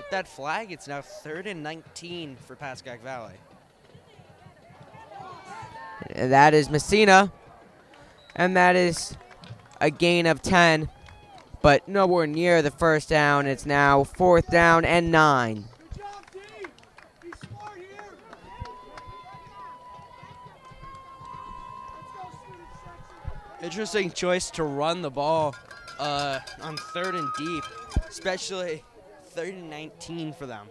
Speaker 2: with that flag, it's now 3rd and 19 for Pascack Valley.
Speaker 1: And that is Messina. And that is a gain of 10, but nowhere near the first down. It's now 4th down and 9.
Speaker 2: Interesting choice to run the ball on 3rd and deep, especially 3rd and 19 for them.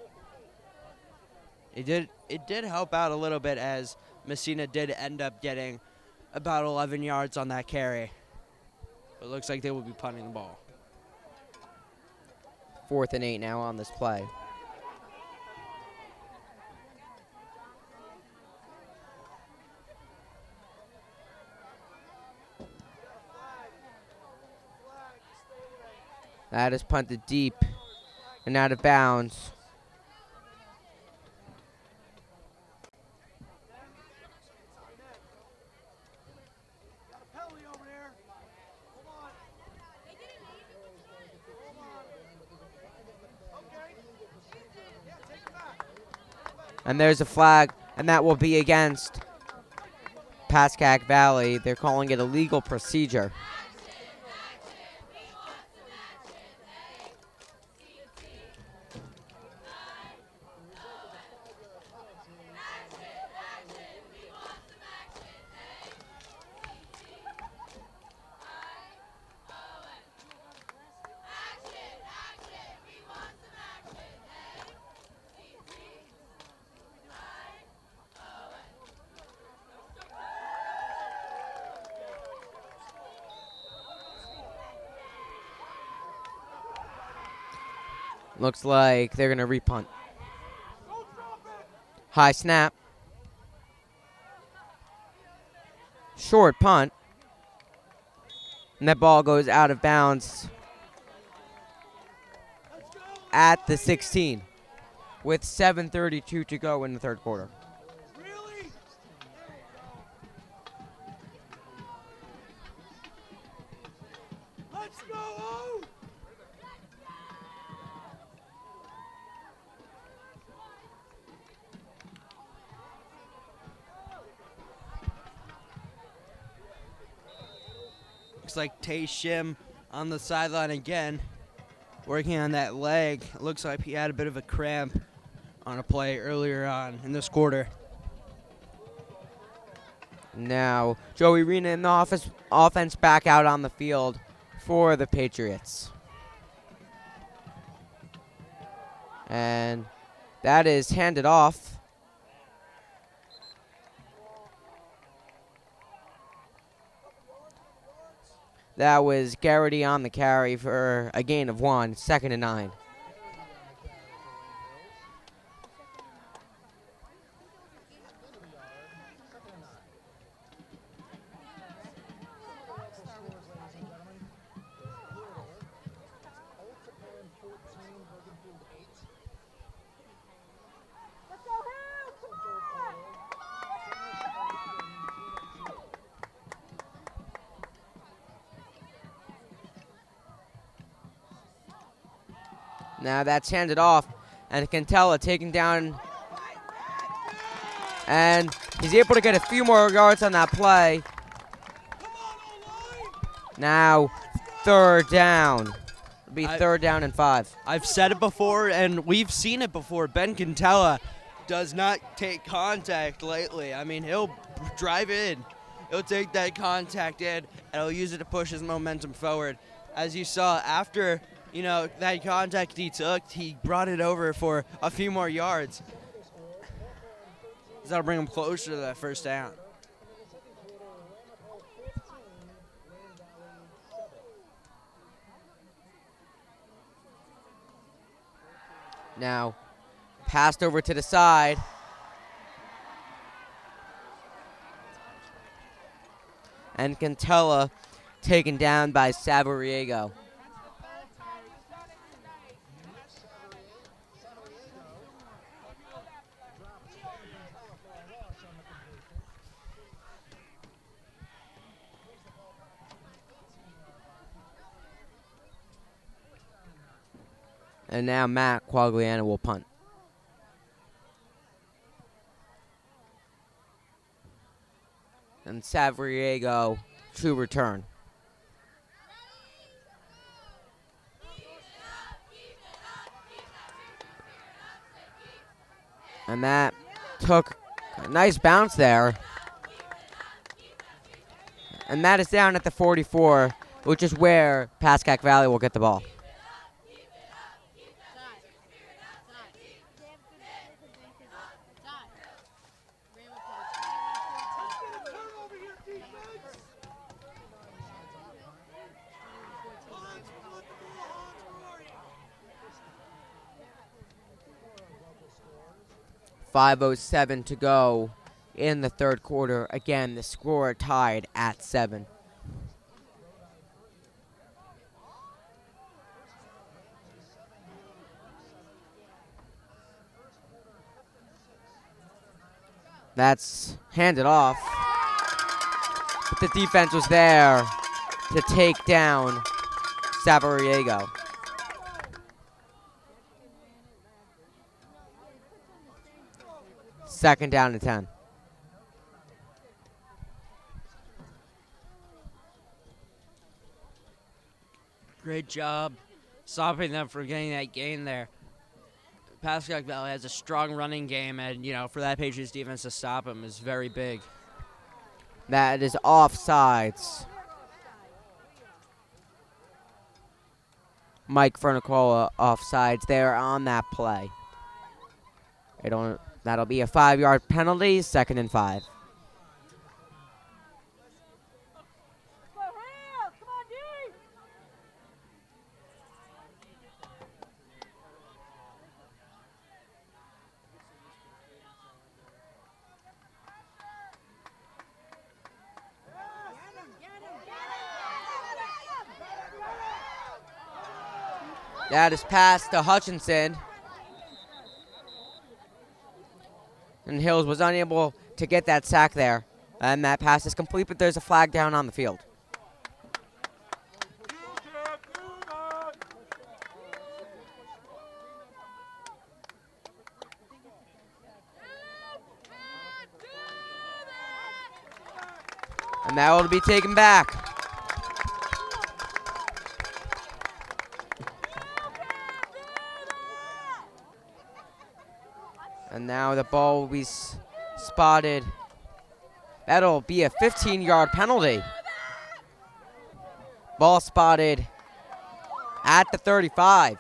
Speaker 2: It did help out a little bit as Messina did end up getting about 11 yards on that carry. It looks like they will be punting the ball.
Speaker 1: 4th and 8 now on this play. That is punted deep and out of bounds. And there's a flag, and that will be against Pascack Valley. They're calling it a legal procedure. Looks like they're going to repunt. High snap. Short punt. And that ball goes out of bounds at the 16 with 7:32 to go in the 3rd quarter.
Speaker 2: Looks like Tay Shim on the sideline again, working on that leg. It looks like he had a bit of a cramp on a play earlier on in this quarter.
Speaker 1: Now, Joey Rena in the offense back out on the field for the Patriots. And that is handed off. That was Garrity on the carry for a gain of 1, 2nd and 9. Now that's handed off, and Cantella taking down, and he's able to get a few more yards on that play. Now 3rd down. It'll be 3rd down and 5.
Speaker 2: I've said it before, and we've seen it before. Ben Cantella does not take contact lightly. I mean, he'll drive in. He'll take that contact in, and he'll use it to push his momentum forward. As you saw, after that contact he took, he brought it over for a few more yards. That'll bring him closer to that 1st down.
Speaker 1: Now, passed over to the side. And Cantella taken down by Saboriego. And now Matt Quagliano will punt. And Savriego to return. And that took a nice bounce there. And that is down at the 44, which is where Pascack Valley will get the ball. .507 to go in the third quarter. Again, the score tied at 7. That's handed off. But the defense was there to take down Savariego. Second down and 10.
Speaker 2: Great job stopping them from getting that gain there. Pascack Valley has a strong running game, and, for that Patriots defense to stop him is very big.
Speaker 1: That is offsides. Mike Fernicola offsides there on that play. That'll be a 5-yard penalty, 2nd and 5. That is passed to Hutchinson. And Hills was unable to get that sack there. And that pass is complete, but there's a flag down on the field. And that will be taken back. And now the ball will be spotted. That'll be a 15-yard penalty. Ball spotted at the 35.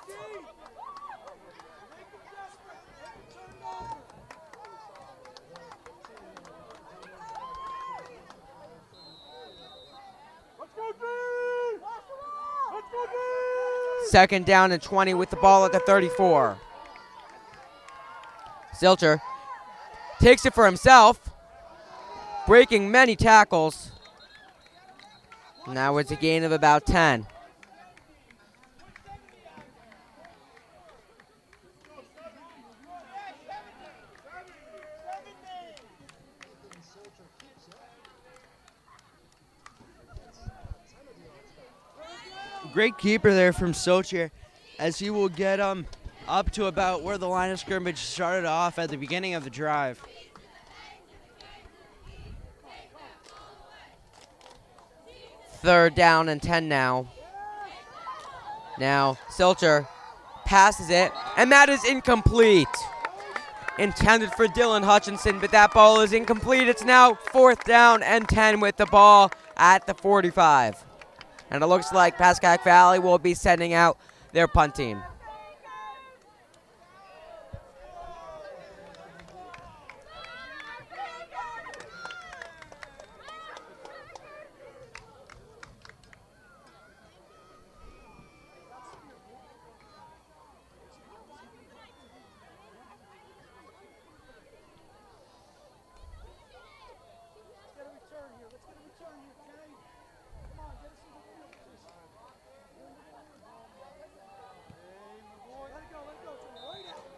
Speaker 1: Second down and 20 with the ball at the 34. Zilcher takes it for himself, breaking many tackles. Now it's a gain of about 10.
Speaker 2: Great keeper there from Socher, as he will get up to about where the line of scrimmage started off at the beginning of the drive.
Speaker 1: Third down and 10 now. Now Silcher passes it, and that is incomplete. Intended for Dylan Hutchinson, but that ball is incomplete. It's now 4th down and 10 with the ball at the 45. And it looks like Pascack Valley will be sending out their punt team.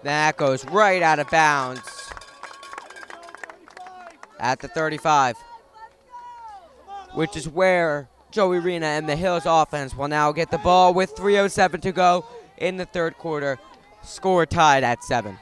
Speaker 1: That goes right out of bounds at the 35, which is where Joey Rena and the Hills offense will now get the ball with 3:07 to go in the third quarter. Score tied at 7.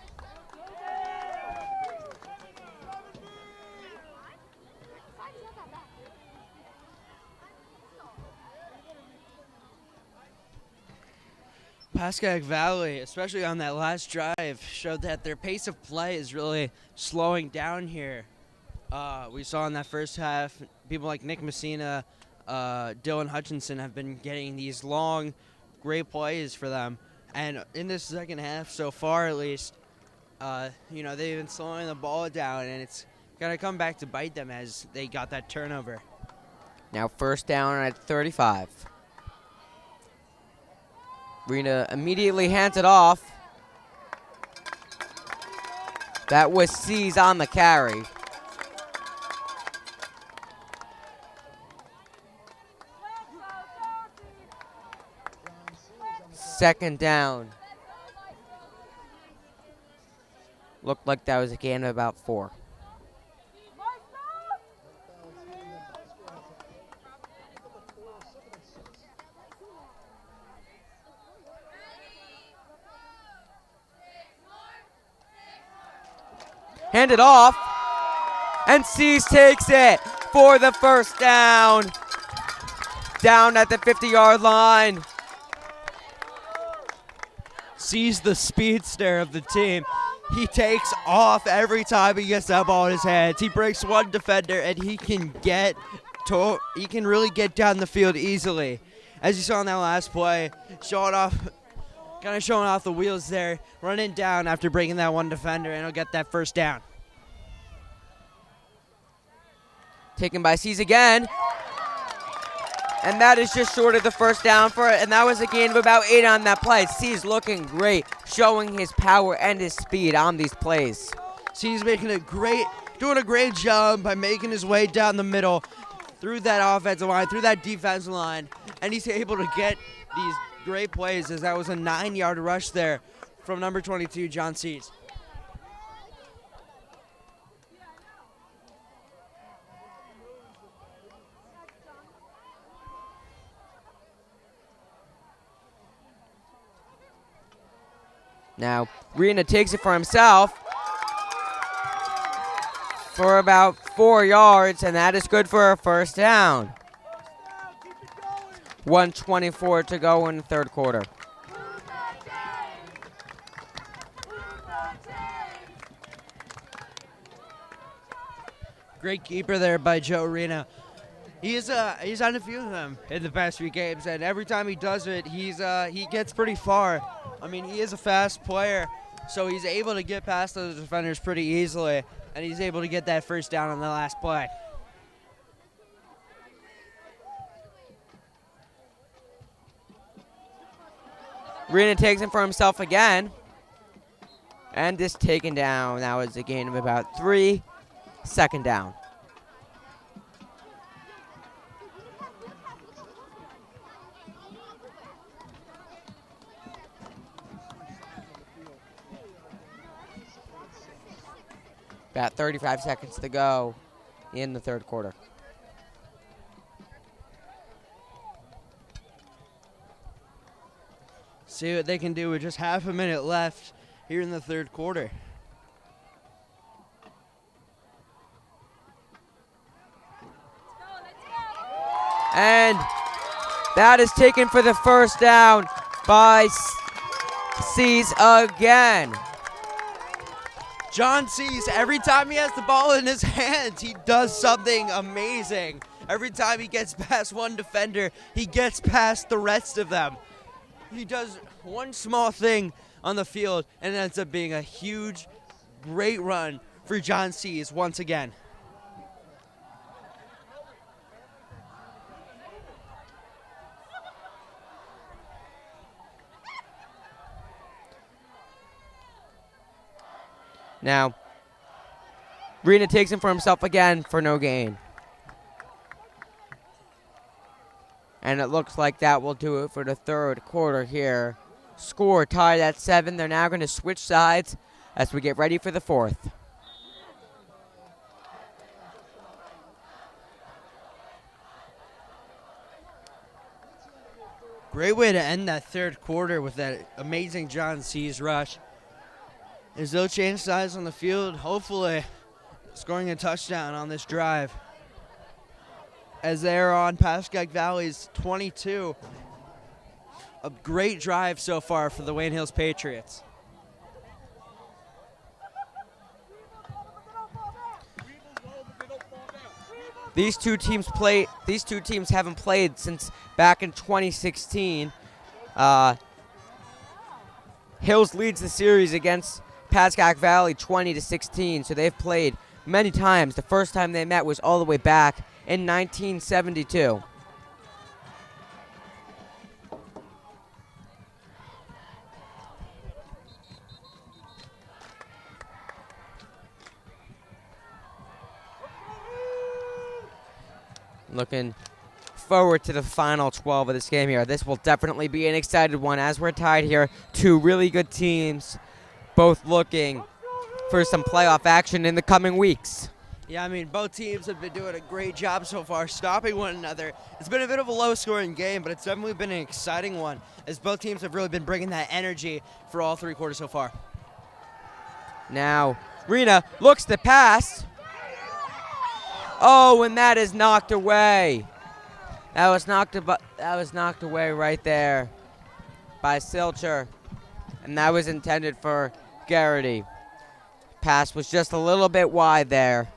Speaker 2: Pascack Valley, especially on that last drive, showed that their pace of play is really slowing down here. We saw in that first half, people like Nick Messina, Dylan Hutchinson have been getting these long, great plays for them. And in this second half, so far at least, they've been slowing the ball down, and it's going to come back to bite them as they got that turnover.
Speaker 1: Now first down at 35. Rena immediately hands it off. That was C's on the carry. Second down. Looked like that was a gain of about 4. Hand it off, and C's takes it for the first down. Down at the 50-yard line.
Speaker 2: Sees the speedster of the team. He takes off every time he gets that ball in his hands. He breaks one defender, and he can really get down the field easily. As you saw in that last play, showing off the wheels there, running down after breaking that one defender, and he'll get that first down.
Speaker 1: Taken by C's again. And that is just short of the first down for it, and that was a gain of about 8 on that play. C's looking great, showing his power and his speed on these plays.
Speaker 2: C's doing a great job by making his way down the middle, through that offensive line, through that defensive line, and he's able to get these great plays, as that was a 9-yard rush there from number 22, John C's.
Speaker 1: Now, Rena takes it for himself for about 4 yards, and that is good for a first down. 1:24 to go in the third quarter.
Speaker 2: Great keeper there by Joe Rena. He's on a few of them in the past few games, and every time he does it, he gets pretty far. I mean, he is a fast player, so he's able to get past those defenders pretty easily, and he's able to get that first down on the last play.
Speaker 1: Rena takes it for himself again, and is taken down. That was a gain of about 3. Second down. About 35 seconds to go in the third quarter.
Speaker 2: See what they can do with just half a minute left here in the third quarter.
Speaker 1: And that is taken for the first down by C's again.
Speaker 2: John C's, every time he has the ball in his hands, he does something amazing. Every time he gets past one defender, he gets past the rest of them. He does one small thing on the field, and it ends up being a huge, great run for John C's once again.
Speaker 1: Now, Rena takes him for himself again for no gain. And it looks like that will do it for the third quarter here. Score tied at 7. They're now going to switch sides as we get ready for the fourth.
Speaker 2: Great way to end that third quarter with that amazing John C's rush. There's no change size on the field. Hopefully scoring a touchdown on this drive as they're on Pascack Valley's 22. A great drive so far for the Wayne Hills Patriots.
Speaker 1: These two teams haven't played since back in 2016. Hills leads the series against Pascack Valley 20-16, so they've played many times. The first time they met was all the way back in 1972. Looking forward to the final 12 of this game here. This will definitely be an excited one as we're tied here. Two really good teams, both looking for some playoff action in the coming weeks.
Speaker 2: Yeah, I mean, both teams have been doing a great job so far stopping one another. It's been a bit of a low-scoring game, but it's definitely been an exciting one as both teams have really been bringing that energy for all three quarters so far.
Speaker 1: Now, Rena looks to pass. Oh, and that is knocked away. That was knocked away right there by Silcher, and that was intended for Garrity. Pass was just a little bit wide there.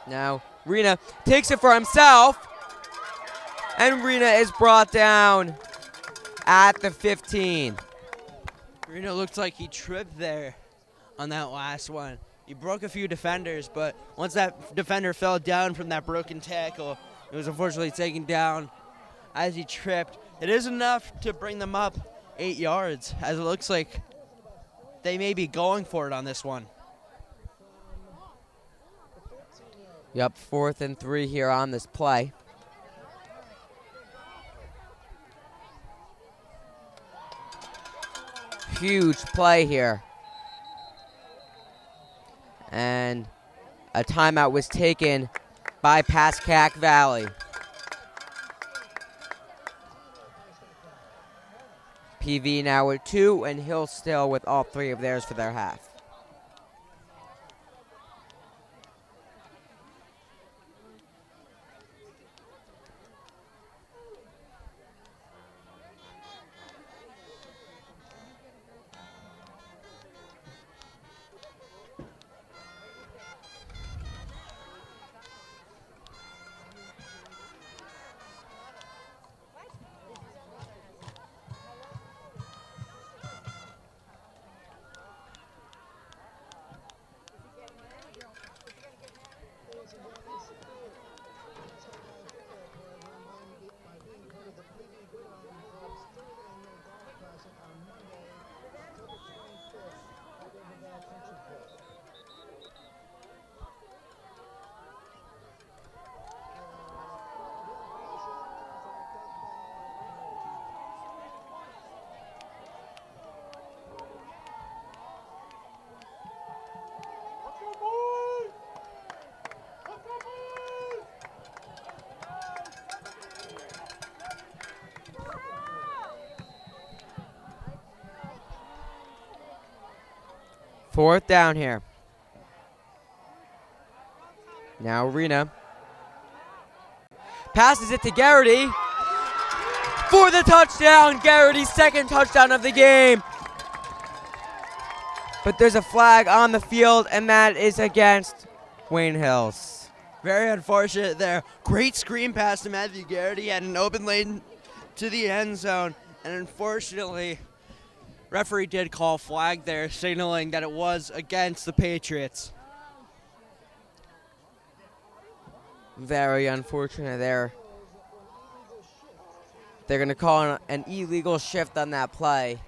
Speaker 1: Now, Rena takes it for himself, and Rena is brought down at the 15.
Speaker 2: Reno looked like he tripped there on that last one. He broke a few defenders, but once that defender fell down from that broken tackle, it was unfortunately taken down as he tripped. It is enough to bring them up 8 yards, as it looks like they may be going for it on this one.
Speaker 1: Yep, 4th and 3 here on this play. Huge play here. And a timeout was taken by Pascack Valley. PV now with 2, and Hill still with all 3 of theirs for their half. Fourth down here. Now Rena passes it to Garrity for the touchdown. Garrity's second touchdown of the game. But there's a flag on the field, and that is against Wayne Hills.
Speaker 2: Very unfortunate there. Great screen pass to Matthew Garrity and an open lane to the end zone. And unfortunately, referee did call flag there, signaling that it was against the Patriots.
Speaker 1: Very unfortunate there. They're going to call an illegal shift on that play.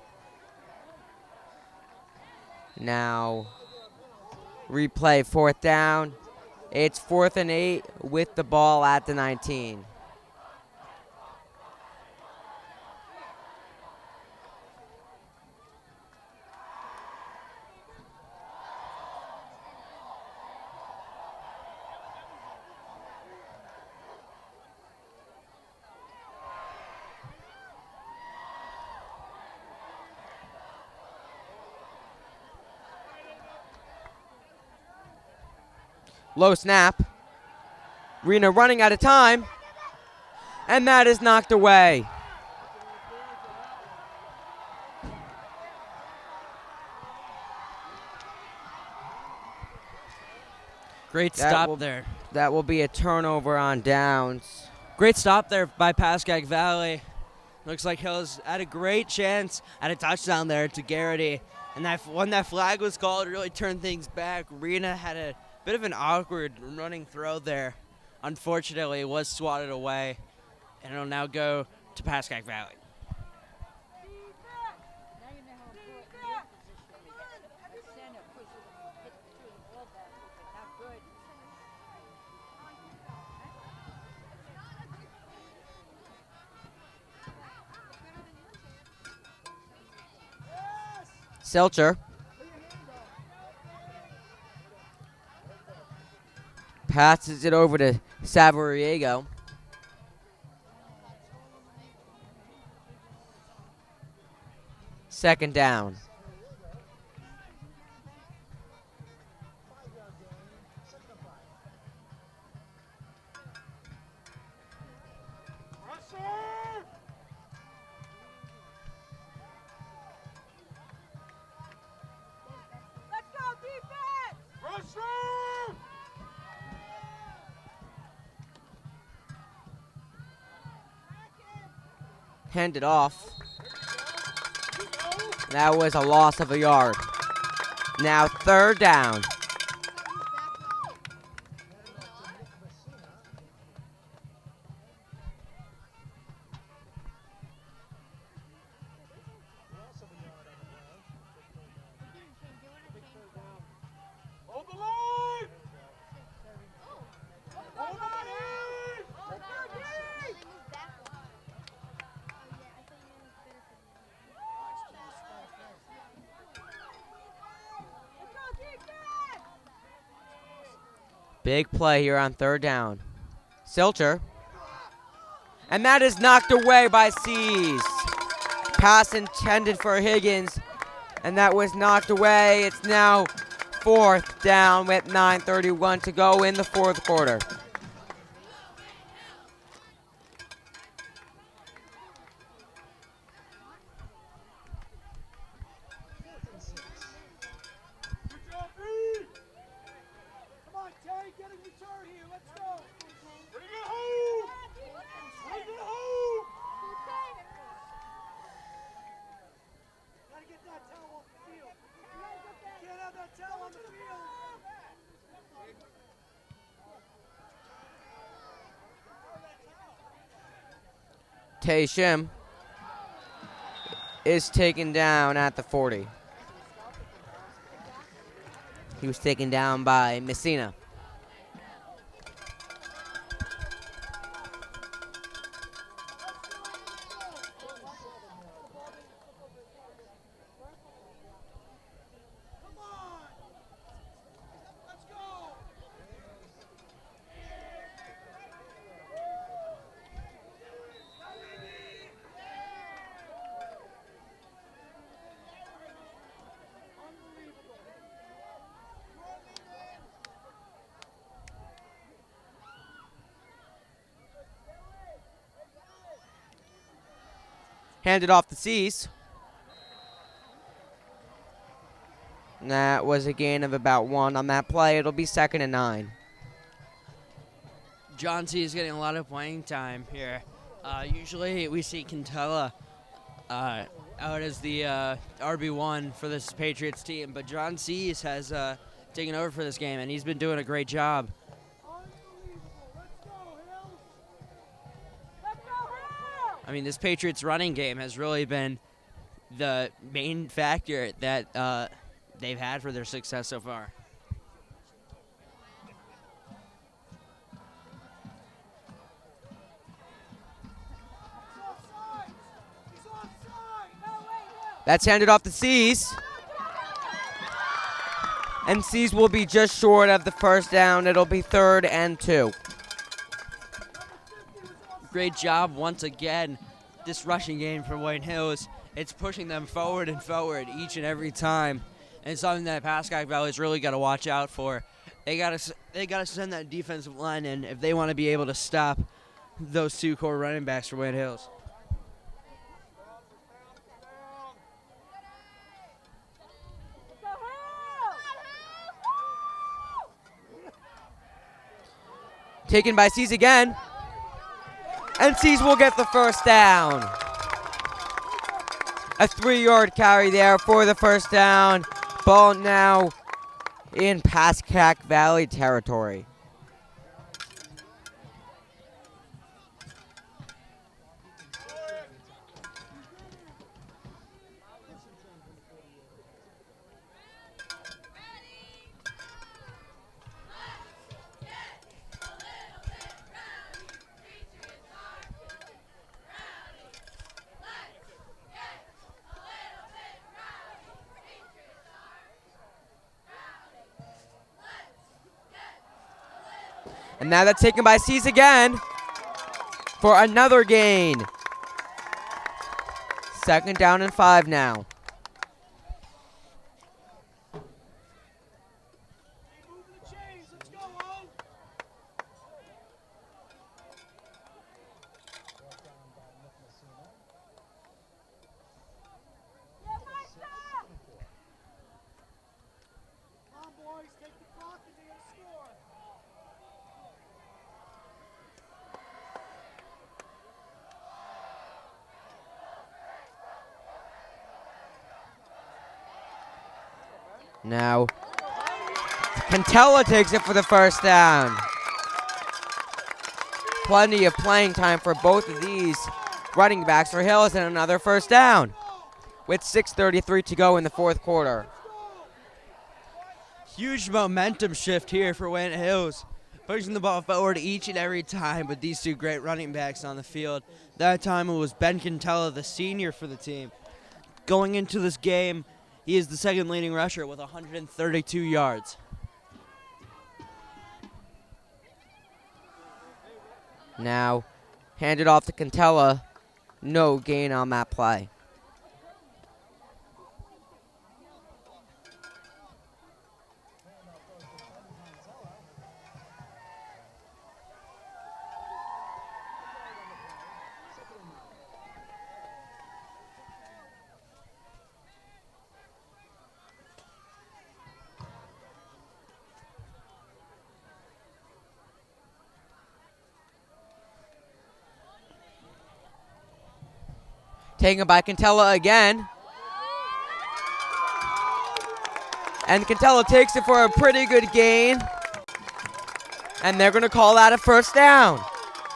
Speaker 1: Now, replay, 4th down. It's 4th and 8 with the ball at the 19. Low snap. Rena running out of time. And that is knocked away.
Speaker 2: Great stop there.
Speaker 1: That will be a turnover on downs.
Speaker 2: Great stop there by Pascack Valley. Looks like Hills had a great chance at a touchdown there to Garrity. And when that flag was called, it really turned things back. Rena had a bit of an awkward running throw there. Unfortunately, it was swatted away. And it'll now go to Pascack Valley.
Speaker 1: Selcher passes it over to Savariego. Second down. Handed off. That was a loss of a yard. Now 3rd down. Big play here on 3rd down. Selcher. And that is knocked away by Seas. Pass intended for Higgins. And that was knocked away. It's now 4th down with 9:31 to go in the 4th quarter. Tay Shim is taken down at the 40. He was taken down by Messina. Handed off the C's. And that was a gain of about 1 on that play. It'll be 2nd and 9.
Speaker 2: John C is getting a lot of playing time here. Usually we see Quintella out as the RB1 for this Patriots team, but John C's has taken over for this game, and he's been doing a great job. I mean, this Patriots running game has really been the main factor that they've had for their success so far.
Speaker 1: That's handed off to C's. And C's will be just short of the first down. It'll be 3rd and 2.
Speaker 2: Great job once again. This rushing game for White Hills, it's pushing them forward and forward each and every time. And it's something that Pascack Valley's really got to watch out for. They got to send that defensive line in if they want to be able to stop those 2 core running backs for White Hills.
Speaker 1: Taken by C's again. And C's will get the first down. A 3-yard carry there for the first down. Ball now in Pascack Valley territory. And now that's taken by C's again for another gain. 2nd down and 5 now. Now, Cantella takes it for the first down. Plenty of playing time for both of these running backs for Hills and another first down with 6:33 to go in the 4th quarter.
Speaker 2: Huge momentum shift here for Wayne Hills, pushing the ball forward each and every time with these 2 great running backs on the field. That time it was Ben Cantella, the senior for the team. Going into this game, he is the 2nd leading rusher with 132 yards.
Speaker 1: Now, handed off to Cantella. No gain on that play. Taken by Cantella again. And Cantella takes it for a pretty good gain. And they're going to call that a first down.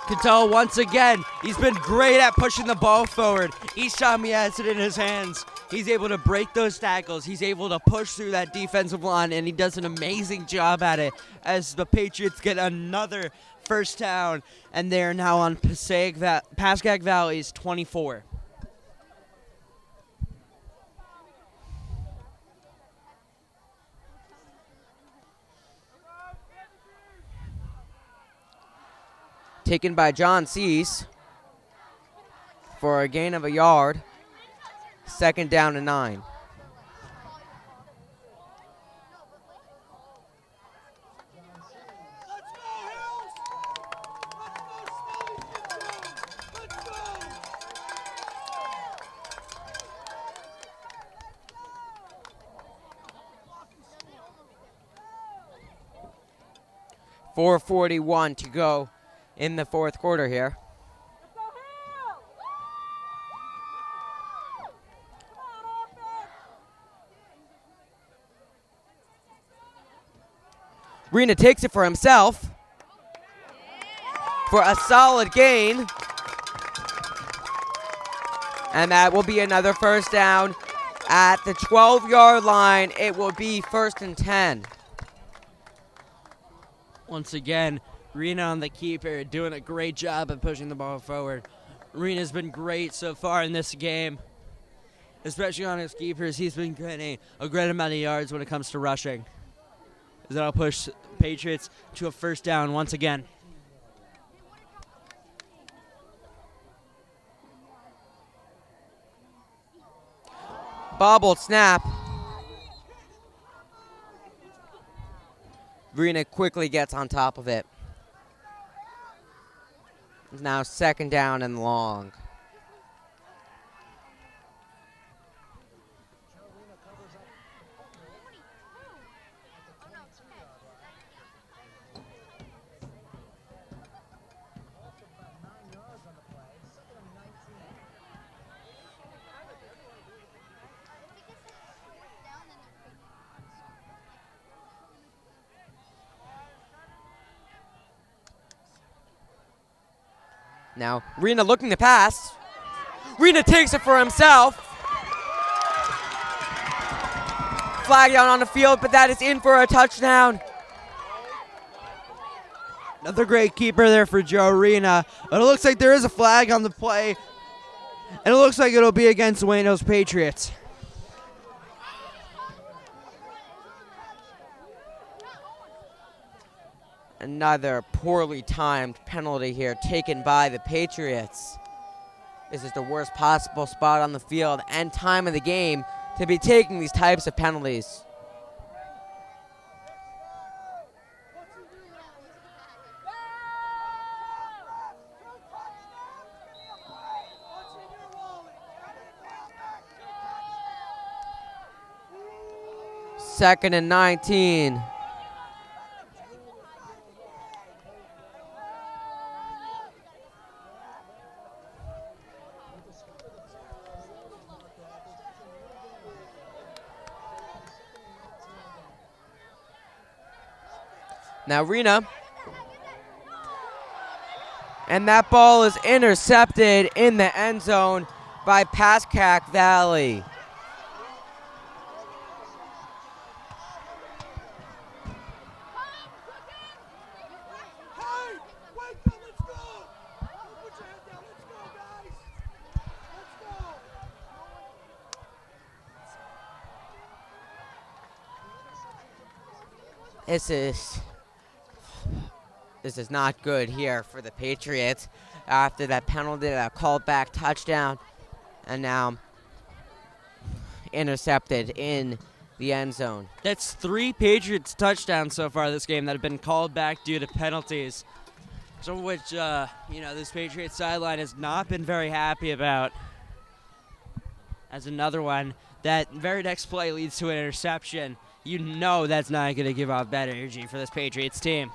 Speaker 2: Cantella once again, he's been great at pushing the ball forward. Each time he has it in his hands, he's able to break those tackles. He's able to push through that defensive line, and he does an amazing job at it as the Patriots get another first down, and they're now on Pascack Valley's 24.
Speaker 1: Taken by John Cease for a gain of a yard. 2nd down and 9. .441 to go in the 4th quarter here. Rena takes it for himself for a solid gain. And that will be another first down at the 12-yard line. It will be 1st and 10.
Speaker 2: Once again, Rena on the keeper doing a great job of pushing the ball forward. Rena's been great so far in this game, especially on his keepers. He's been getting a great amount of yards when it comes to rushing. That'll push Patriots to a first down once again.
Speaker 1: Bobbled snap. Rena quickly gets on top of it. Now 2nd down and long. Now, Rena looking to pass. Rena takes it for himself. Flag down on the field, but that is in for a touchdown.
Speaker 2: Another great keeper there for Joe Rena. But it looks like there is a flag on the play. And it looks like it'll be against Wayne Hills Patriots.
Speaker 1: Another poorly timed penalty here taken by the Patriots. This is the worst possible spot on the field and time of the game to be taking these types of penalties. Second and 19. Now Rena. And that ball is intercepted in the end zone by Pascack Valley. This is not good here for the Patriots after that penalty, that called back touchdown, and now intercepted in the end zone.
Speaker 2: That's 3 Patriots touchdowns so far this game that have been called back due to penalties. So which, this Patriots sideline has not been very happy about. As another one, that very next play leads to an interception. You know that's not going to give off bad energy for this Patriots team.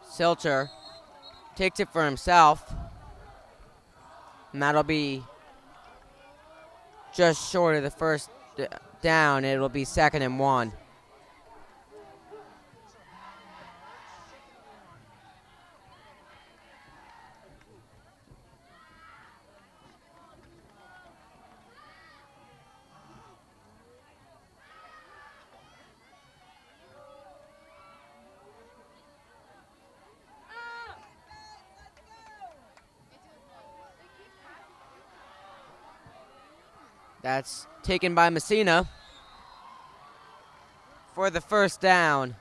Speaker 1: Silcher takes it for himself. And that'll be just short of the first down. It'll be 2nd and 1. That's taken by Messina for the first down.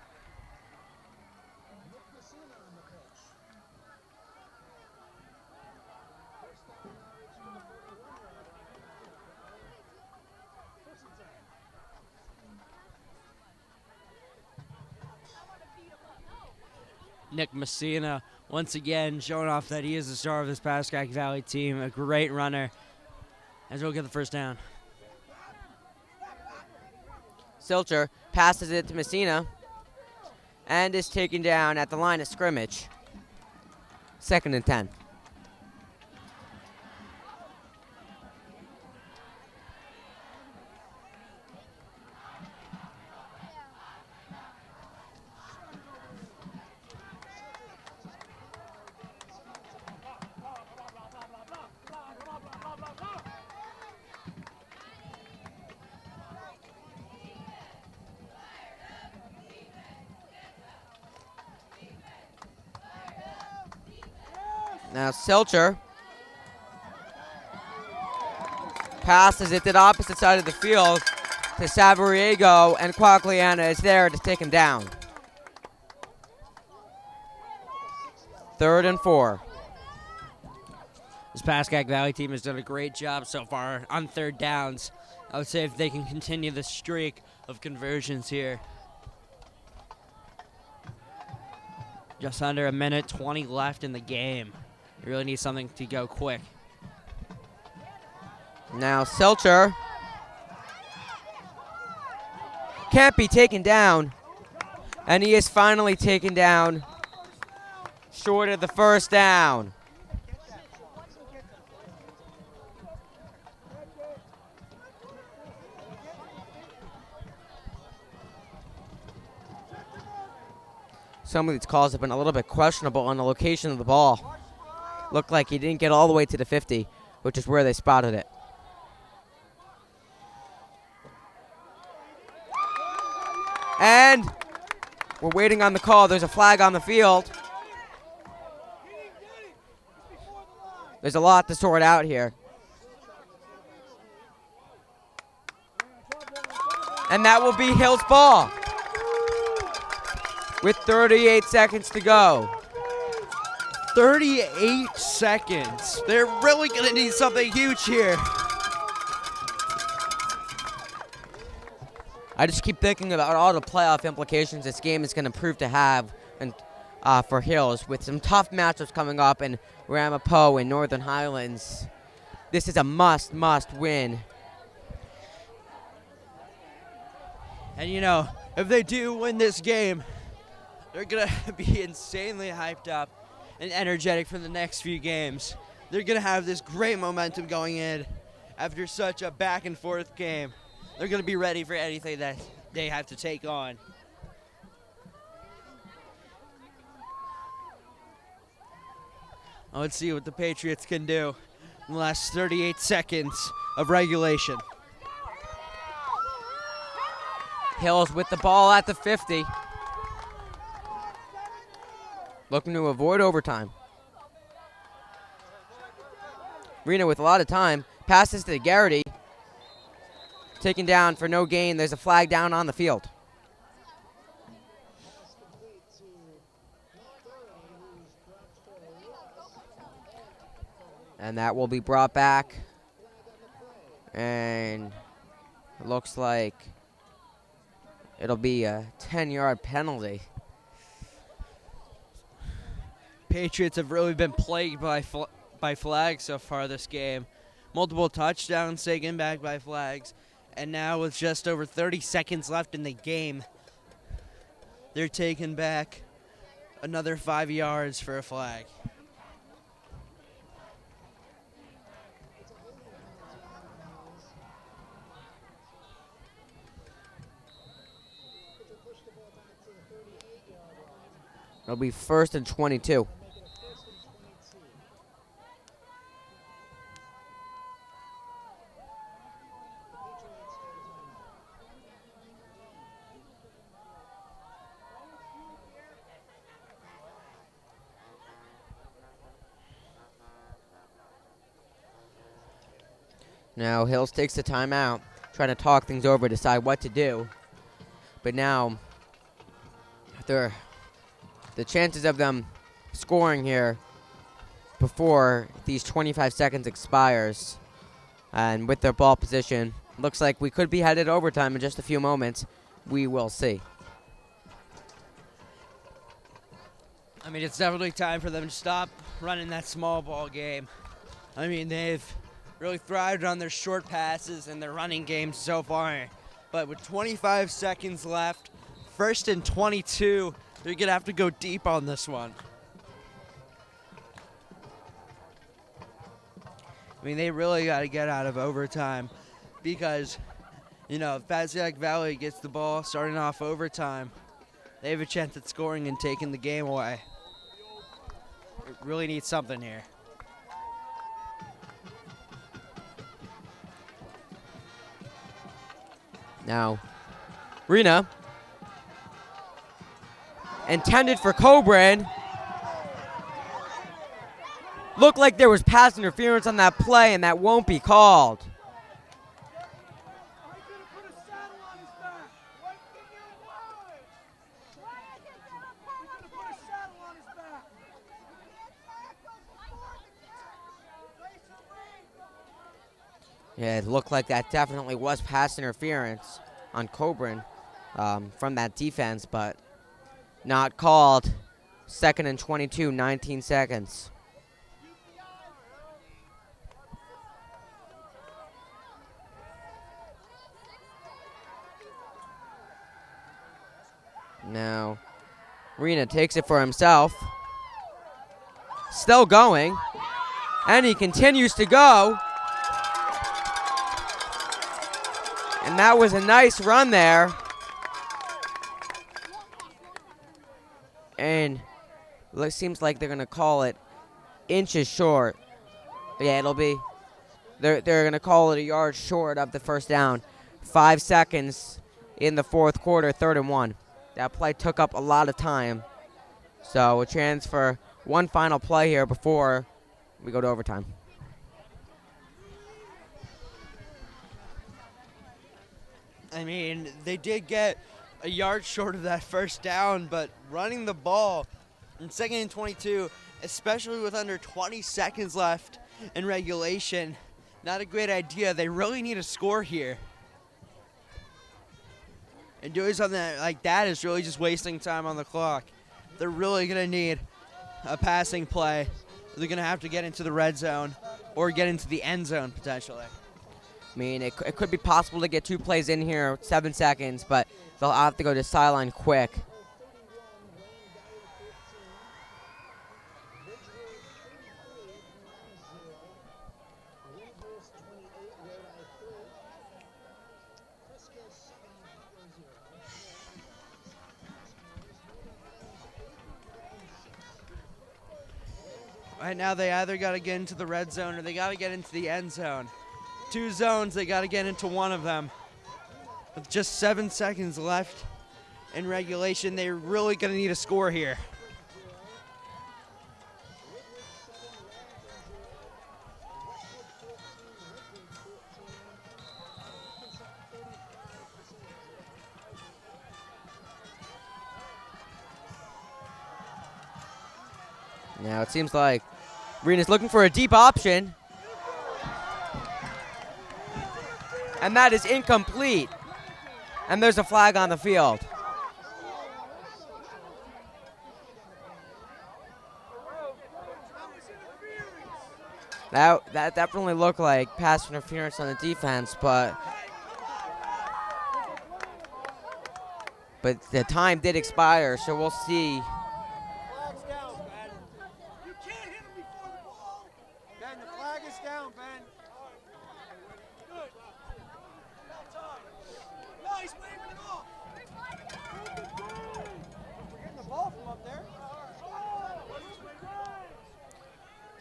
Speaker 2: Nick Messina, once again, showing off that he is the star of this Pascack Valley team, a great runner, as we'll get the first down.
Speaker 1: Silcher passes it to Messina and is taken down at the line of scrimmage. 2nd and 10. Now Selcher passes it to the opposite side of the field to Savariego, and Quagliana is there to take him down. 3rd and 4.
Speaker 2: This Pascack Valley team has done a great job so far on 3rd downs. I would say if they can continue the streak of conversions here. Just under a minute 20 left in the game. You really need something to go quick.
Speaker 1: Now Selcher can't be taken down, and he is finally taken down short of the 1st down. Some of these calls have been a little bit questionable on the location of the ball. Looked like he didn't get all the way to the 50, which is where they spotted it. And we're waiting on the call. There's a flag on the field. There's a lot to sort out here. And that will be Hill's ball with 38 seconds to go.
Speaker 2: 38 seconds. They're really going to need something huge here.
Speaker 1: I just keep thinking about all the playoff implications this game is going to prove to have and for Hills, with some tough matchups coming up in Ramapo and Northern Highlands. This is a must win.
Speaker 2: And you know, if they do win this game, they're going to be insanely hyped up and energetic for the next few games. They're going to have this great momentum going in after such a back and forth game. They're going to be ready for anything that they have to take on. Let's see what the Patriots can do in the last 38 seconds of regulation.
Speaker 1: Hills with the ball at the 50. Looking to avoid overtime. Reno with a lot of time. Passes to Garrity. Taken down for no gain. There's a flag down on the field. And that will be brought back. And it looks like it'll be a 10-yard penalty.
Speaker 2: Patriots have really been plagued by flags so far this game. Multiple touchdowns taken back by flags. And now with just over 30 seconds left in the game, they're taking back another 5 yards for a flag.
Speaker 1: It'll be 1st and 22. Now Hills takes the timeout, trying to talk things over, decide what to do. But now, the chances of them scoring here before these 25 seconds expires, and with their ball position, looks like we could be headed to overtime in just a few moments. We will see.
Speaker 2: I mean, it's definitely time for them to stop running that small ball game. I mean, they've really thrived on their short passes and their running game so far. But with 25 seconds left, 1st and 22, they're going to have to go deep on this one. I mean, they really got to get out of overtime because, you know, if Pascack Valley gets the ball starting off overtime, they have a chance at scoring and taking the game away. It really needs something here.
Speaker 1: Now, Rena, intended for Coburn, Looked like there was pass interference on that play, and that won't be called. Yeah, it looked like that definitely was pass interference on Coburn from that defense, but not called. 2nd and 22, 19 seconds. Now, Rena takes it for himself. Still going, and he continues to go. And that was a nice run there. And it seems like they're going to call it inches short. Yeah, it'll be. They're going to call it a yard short of the first down. 5 seconds in the fourth quarter, 3rd and 1. That play took up a lot of time. So a chance for one final play here before we go to overtime.
Speaker 2: I mean, they did get a yard short of that first down, but running the ball in 2nd and 22, especially with under 20 seconds left in regulation, not a great idea. They really need a score here. And doing something like that is really just wasting time on the clock. They're really going to need a passing play. They're going to have to get into the red zone or get into the end zone potentially.
Speaker 1: I mean, it could be possible to get 2 plays in here, 7 seconds, but they'll have to go to sideline quick.
Speaker 2: Right now, they either got to get into the red zone or they got to get into the end zone. 2 zones, they got to get into one of them. With just 7 seconds left in regulation, they're really going to need a score here.
Speaker 1: Now it seems like Rena's looking for a deep option. And that is incomplete. And there's a flag on the field. That definitely looked like pass interference on the defense, but the time did expire, so we'll see.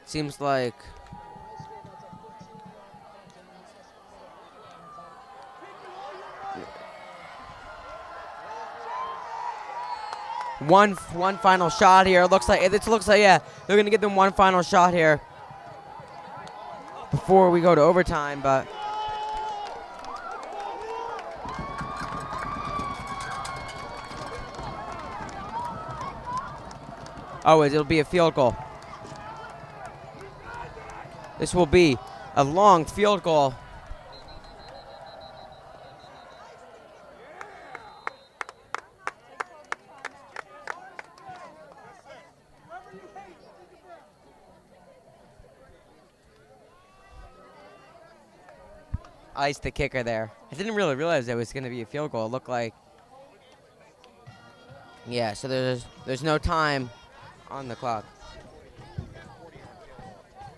Speaker 1: Seems like one final shot here. It looks like yeah, they're gonna give them one final shot here before we go to overtime, but it'll be a field goal. This will be a long field goal. Ice the kicker there. I didn't really realize it was going to be a field goal. It looked like, yeah. So there's no time on the clock.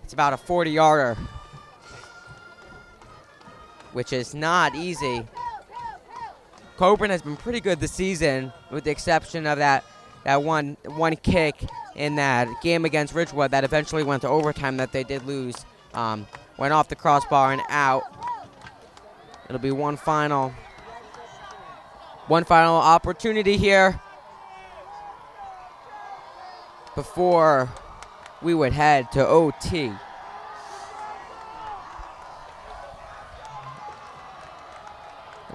Speaker 1: It's about a 40-yarder, which is not easy. Coburn has been pretty good this season, with the exception of that one kick in that game against Ridgewood that eventually went to overtime that they did lose. Went off the crossbar and out. It'll be one final opportunity here before we would head to OT.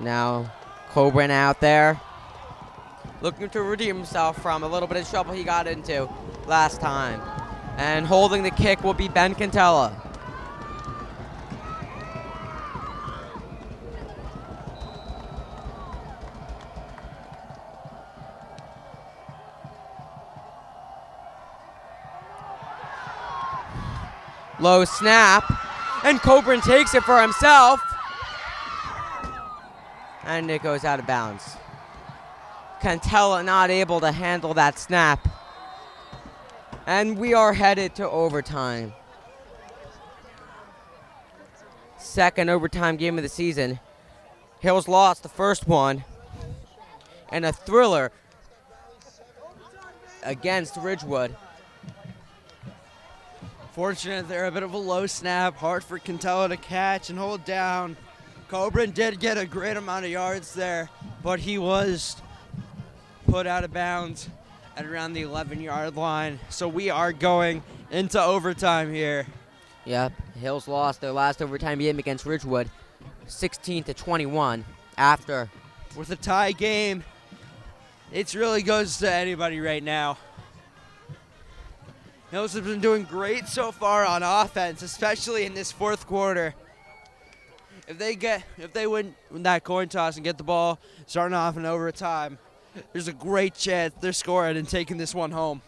Speaker 1: Now, Coburn out there, looking to redeem himself from a little bit of trouble he got into last time. And holding the kick will be Ben Cantella. Low snap, and Coburn takes it for himself. And it goes out of bounds. Cantella not able to handle that snap. And we are headed to overtime. Second overtime game of the season. Hills lost the first one. And a thriller against Ridgewood.
Speaker 2: Fortunate there, a bit of a low snap, hard for Cantella to catch and hold down. Coburn did get a great amount of yards there, but he was put out of bounds at around the 11-yard line. So we are going into overtime here.
Speaker 1: Yep, Hills lost their last overtime game against Ridgewood, 16-21 after.
Speaker 2: With a tie game, it really goes to anybody right now. Hills has been doing great so far on offense, especially in this fourth quarter. If they win that coin toss and get the ball starting off in overtime, there's a great chance they're scoring and taking this one home.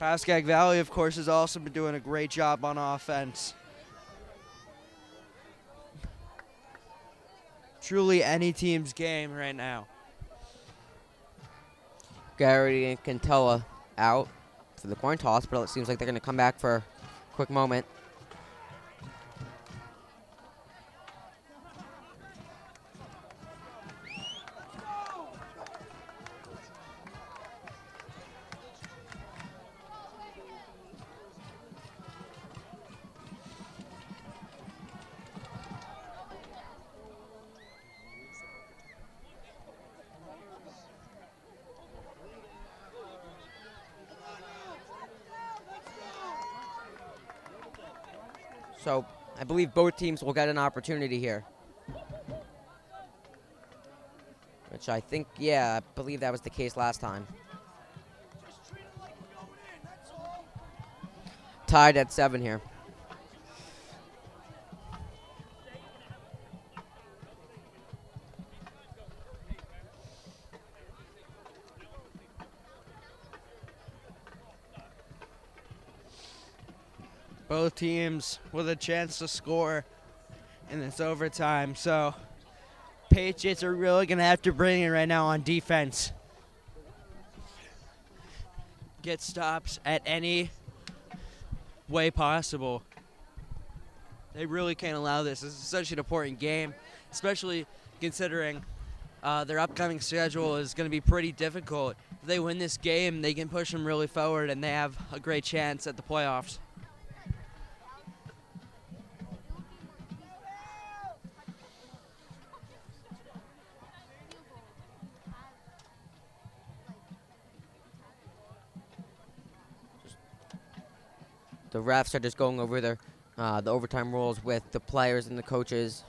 Speaker 2: Pascack Valley, of course, has also been doing a great job on offense. Truly any team's game right now.
Speaker 1: Garrity and Cantella out for the coin toss, but it seems like they're going to come back for a quick moment. So I believe both teams will get an opportunity here. Which I think, yeah, I believe that was the case last time. Tied at 7 here.
Speaker 2: Both teams with a chance to score in this overtime. So Patriots are really going to have to bring it right now on defense. Get stops at any way possible. They really can't allow this. This is such an important game, especially considering their upcoming schedule is going to be pretty difficult. If they win this game, they can push them really forward, and they have a great chance at the playoffs.
Speaker 1: The refs are just going over the overtime rules with the players and the coaches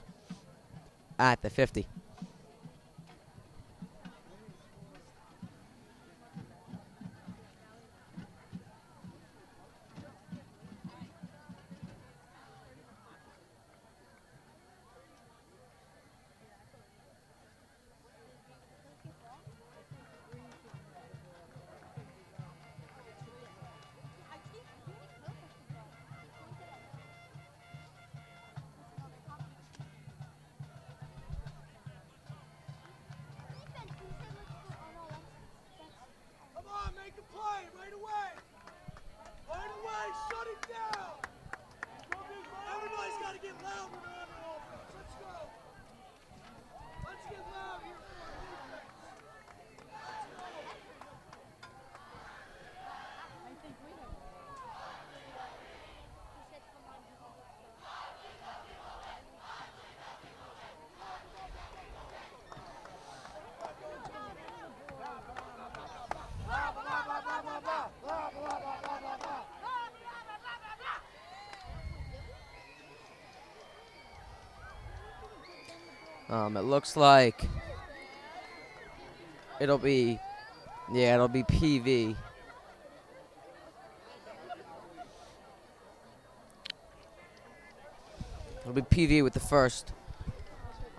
Speaker 1: at the 50. It looks like it'll be PV. It'll be PV with the first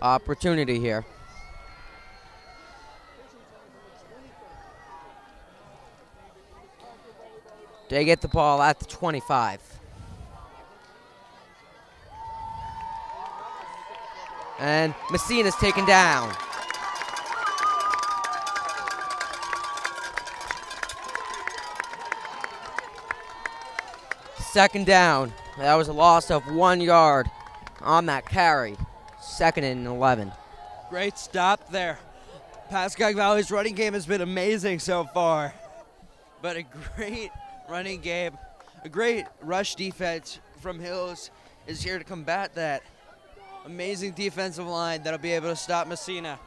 Speaker 1: opportunity here. They get the ball at the 25. And Messina's taken down. Second down. That was a loss of 1 yard on that carry. 2nd and 11.
Speaker 2: Great stop there. Pascack Valley's running game has been amazing so far. But a great running game, a great rush defense from Hills is here to combat that. Amazing defensive line that'll be able to stop Messina.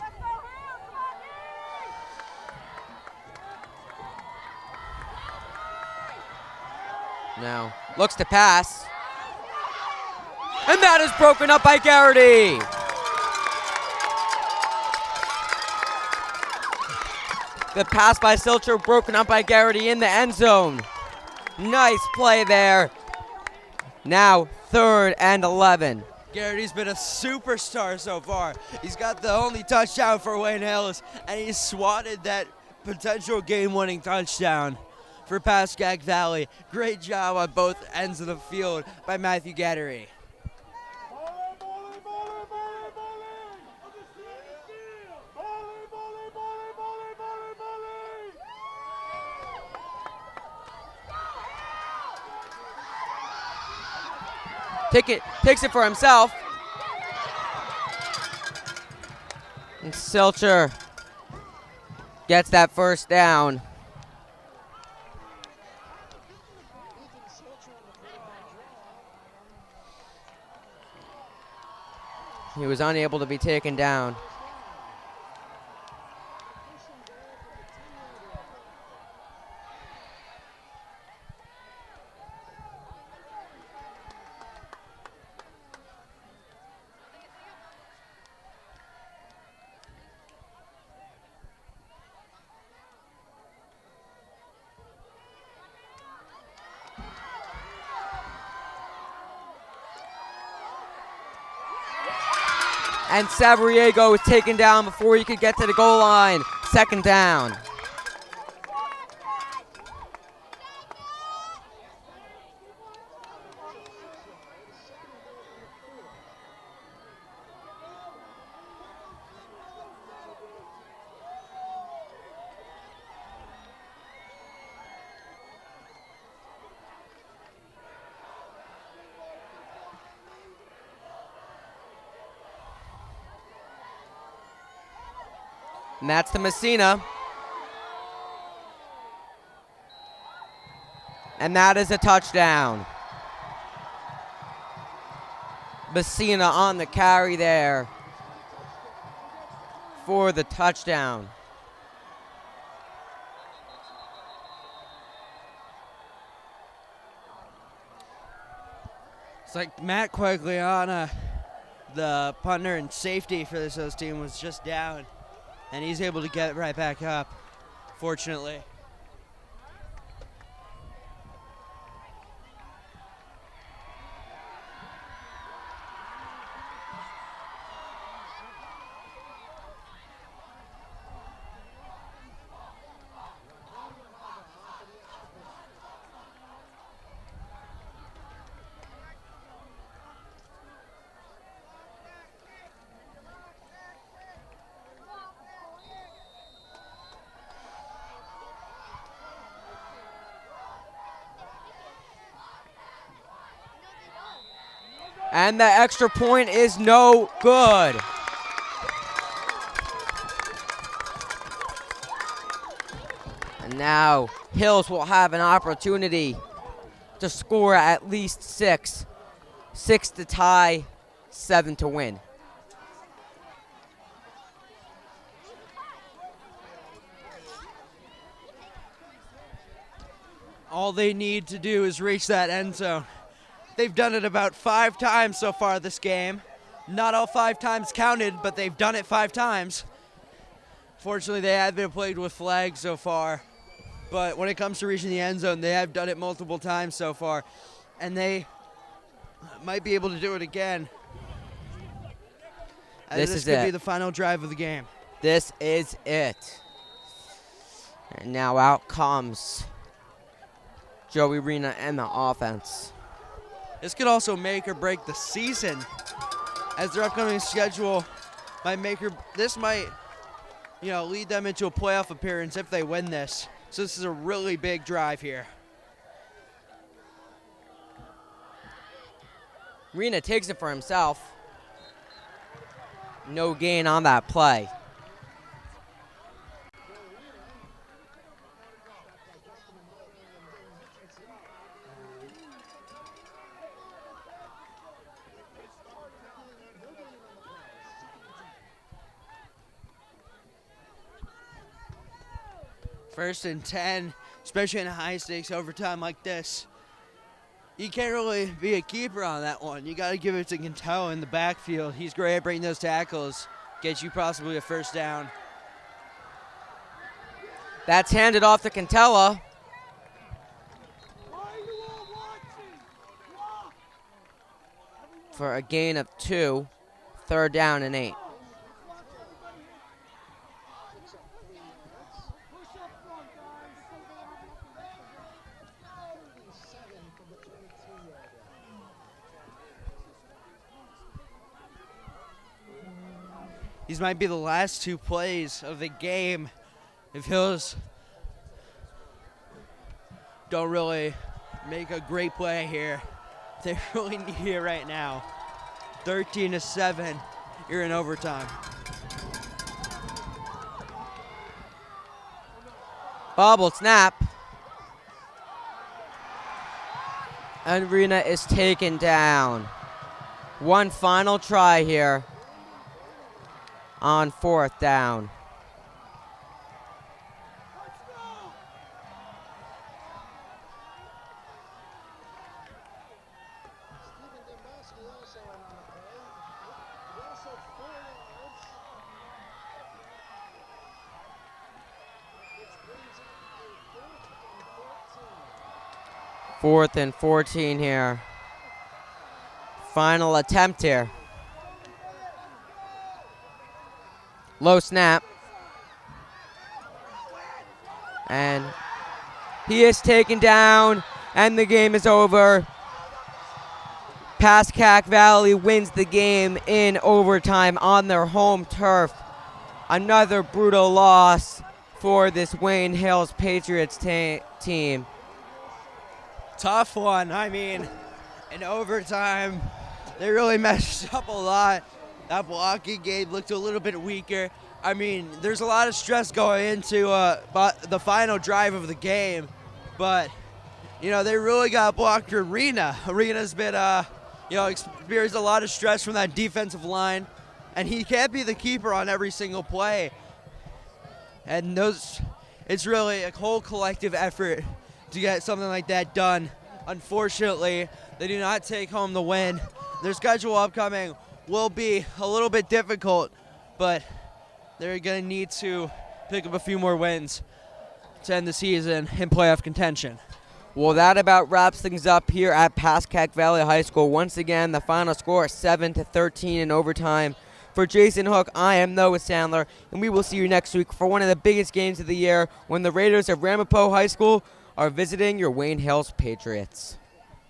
Speaker 1: Now looks to pass. And that is broken up by Garrity. The pass by Silcher broken up by Garrity in the end zone. Nice play there. Now 3rd and 11.
Speaker 2: Garrity's been a superstar so far. He's got the only touchdown for Wayne Hills, and he swatted that potential game-winning touchdown for Pascack Valley. Great job on both ends of the field by Matthew Garrity.
Speaker 1: Takes it for himself. And Silcher gets that first down. He was unable to be taken down. And Savariego was taken down before he could get to the goal line. 2nd down. And that's to Messina. And that is a touchdown. Messina on the carry there for the touchdown.
Speaker 2: It's like Matt Quagliana, the punter and safety for this Hills team, was just down. And he's able to get right back up, fortunately.
Speaker 1: And the extra point is no good. And now Hills will have an opportunity to score at least 6. 6 to tie, 7 to win.
Speaker 2: All they need to do is reach that end zone. They've done it about 5 times so far this game. Not all 5 times counted, but they've done it 5 times. Fortunately, they have been plagued with flags so far. But when it comes to reaching the end zone, they have done it multiple times so far. And they might be able to do it again. This could be the final drive of the game.
Speaker 1: This is it. And now out comes Joey Rena and the offense.
Speaker 2: This could also make or break the season, as their upcoming schedule might lead them into a playoff appearance if they win this. So this is a really big drive here.
Speaker 1: Rena takes it for himself. No gain on that play.
Speaker 2: First and 10, especially in a high-stakes overtime like this. You can't really be a keeper on that one. You got to give it to Tuttle in the backfield. He's great at breaking those tackles. Gets you possibly a first down.
Speaker 1: That's handed off to Cantella. For a gain of 2, 3rd down and 8.
Speaker 2: These might be the last 2 plays of the game. If Hills don't really make a great play here, they really need it right now. 13-7, you're in overtime.
Speaker 1: Bobble snap. And Rena is taken down. One final try here on 4th down. Fourth and 14 here. Final attempt here. Low snap. And he is taken down, and the game is over. Pascack Valley wins the game in overtime on their home turf. Another brutal loss for this Wayne Hills Patriots team.
Speaker 2: Tough one. I mean, in overtime, they really messed up a lot. That blocking game looked a little bit weaker. I mean, there's a lot of stress going into the final drive of the game, but they really got blocked for Rena. Rena's been experienced a lot of stress from that defensive line, and he can't be the keeper on every single play. And it's really a whole collective effort to get something like that done. Unfortunately, they do not take home the win. Their schedule upcoming will be a little bit difficult, but they're going to need to pick up a few more wins to end the season in playoff contention.
Speaker 1: Well, that about wraps things up here at Pascack Valley High School. Once again, the final score 7-13 in overtime. For Jason Hook, I am Noah Sandler, and we will see you next week for one of the biggest games of the year when the Raiders of Ramapo High School are visiting your Wayne Hills Patriots.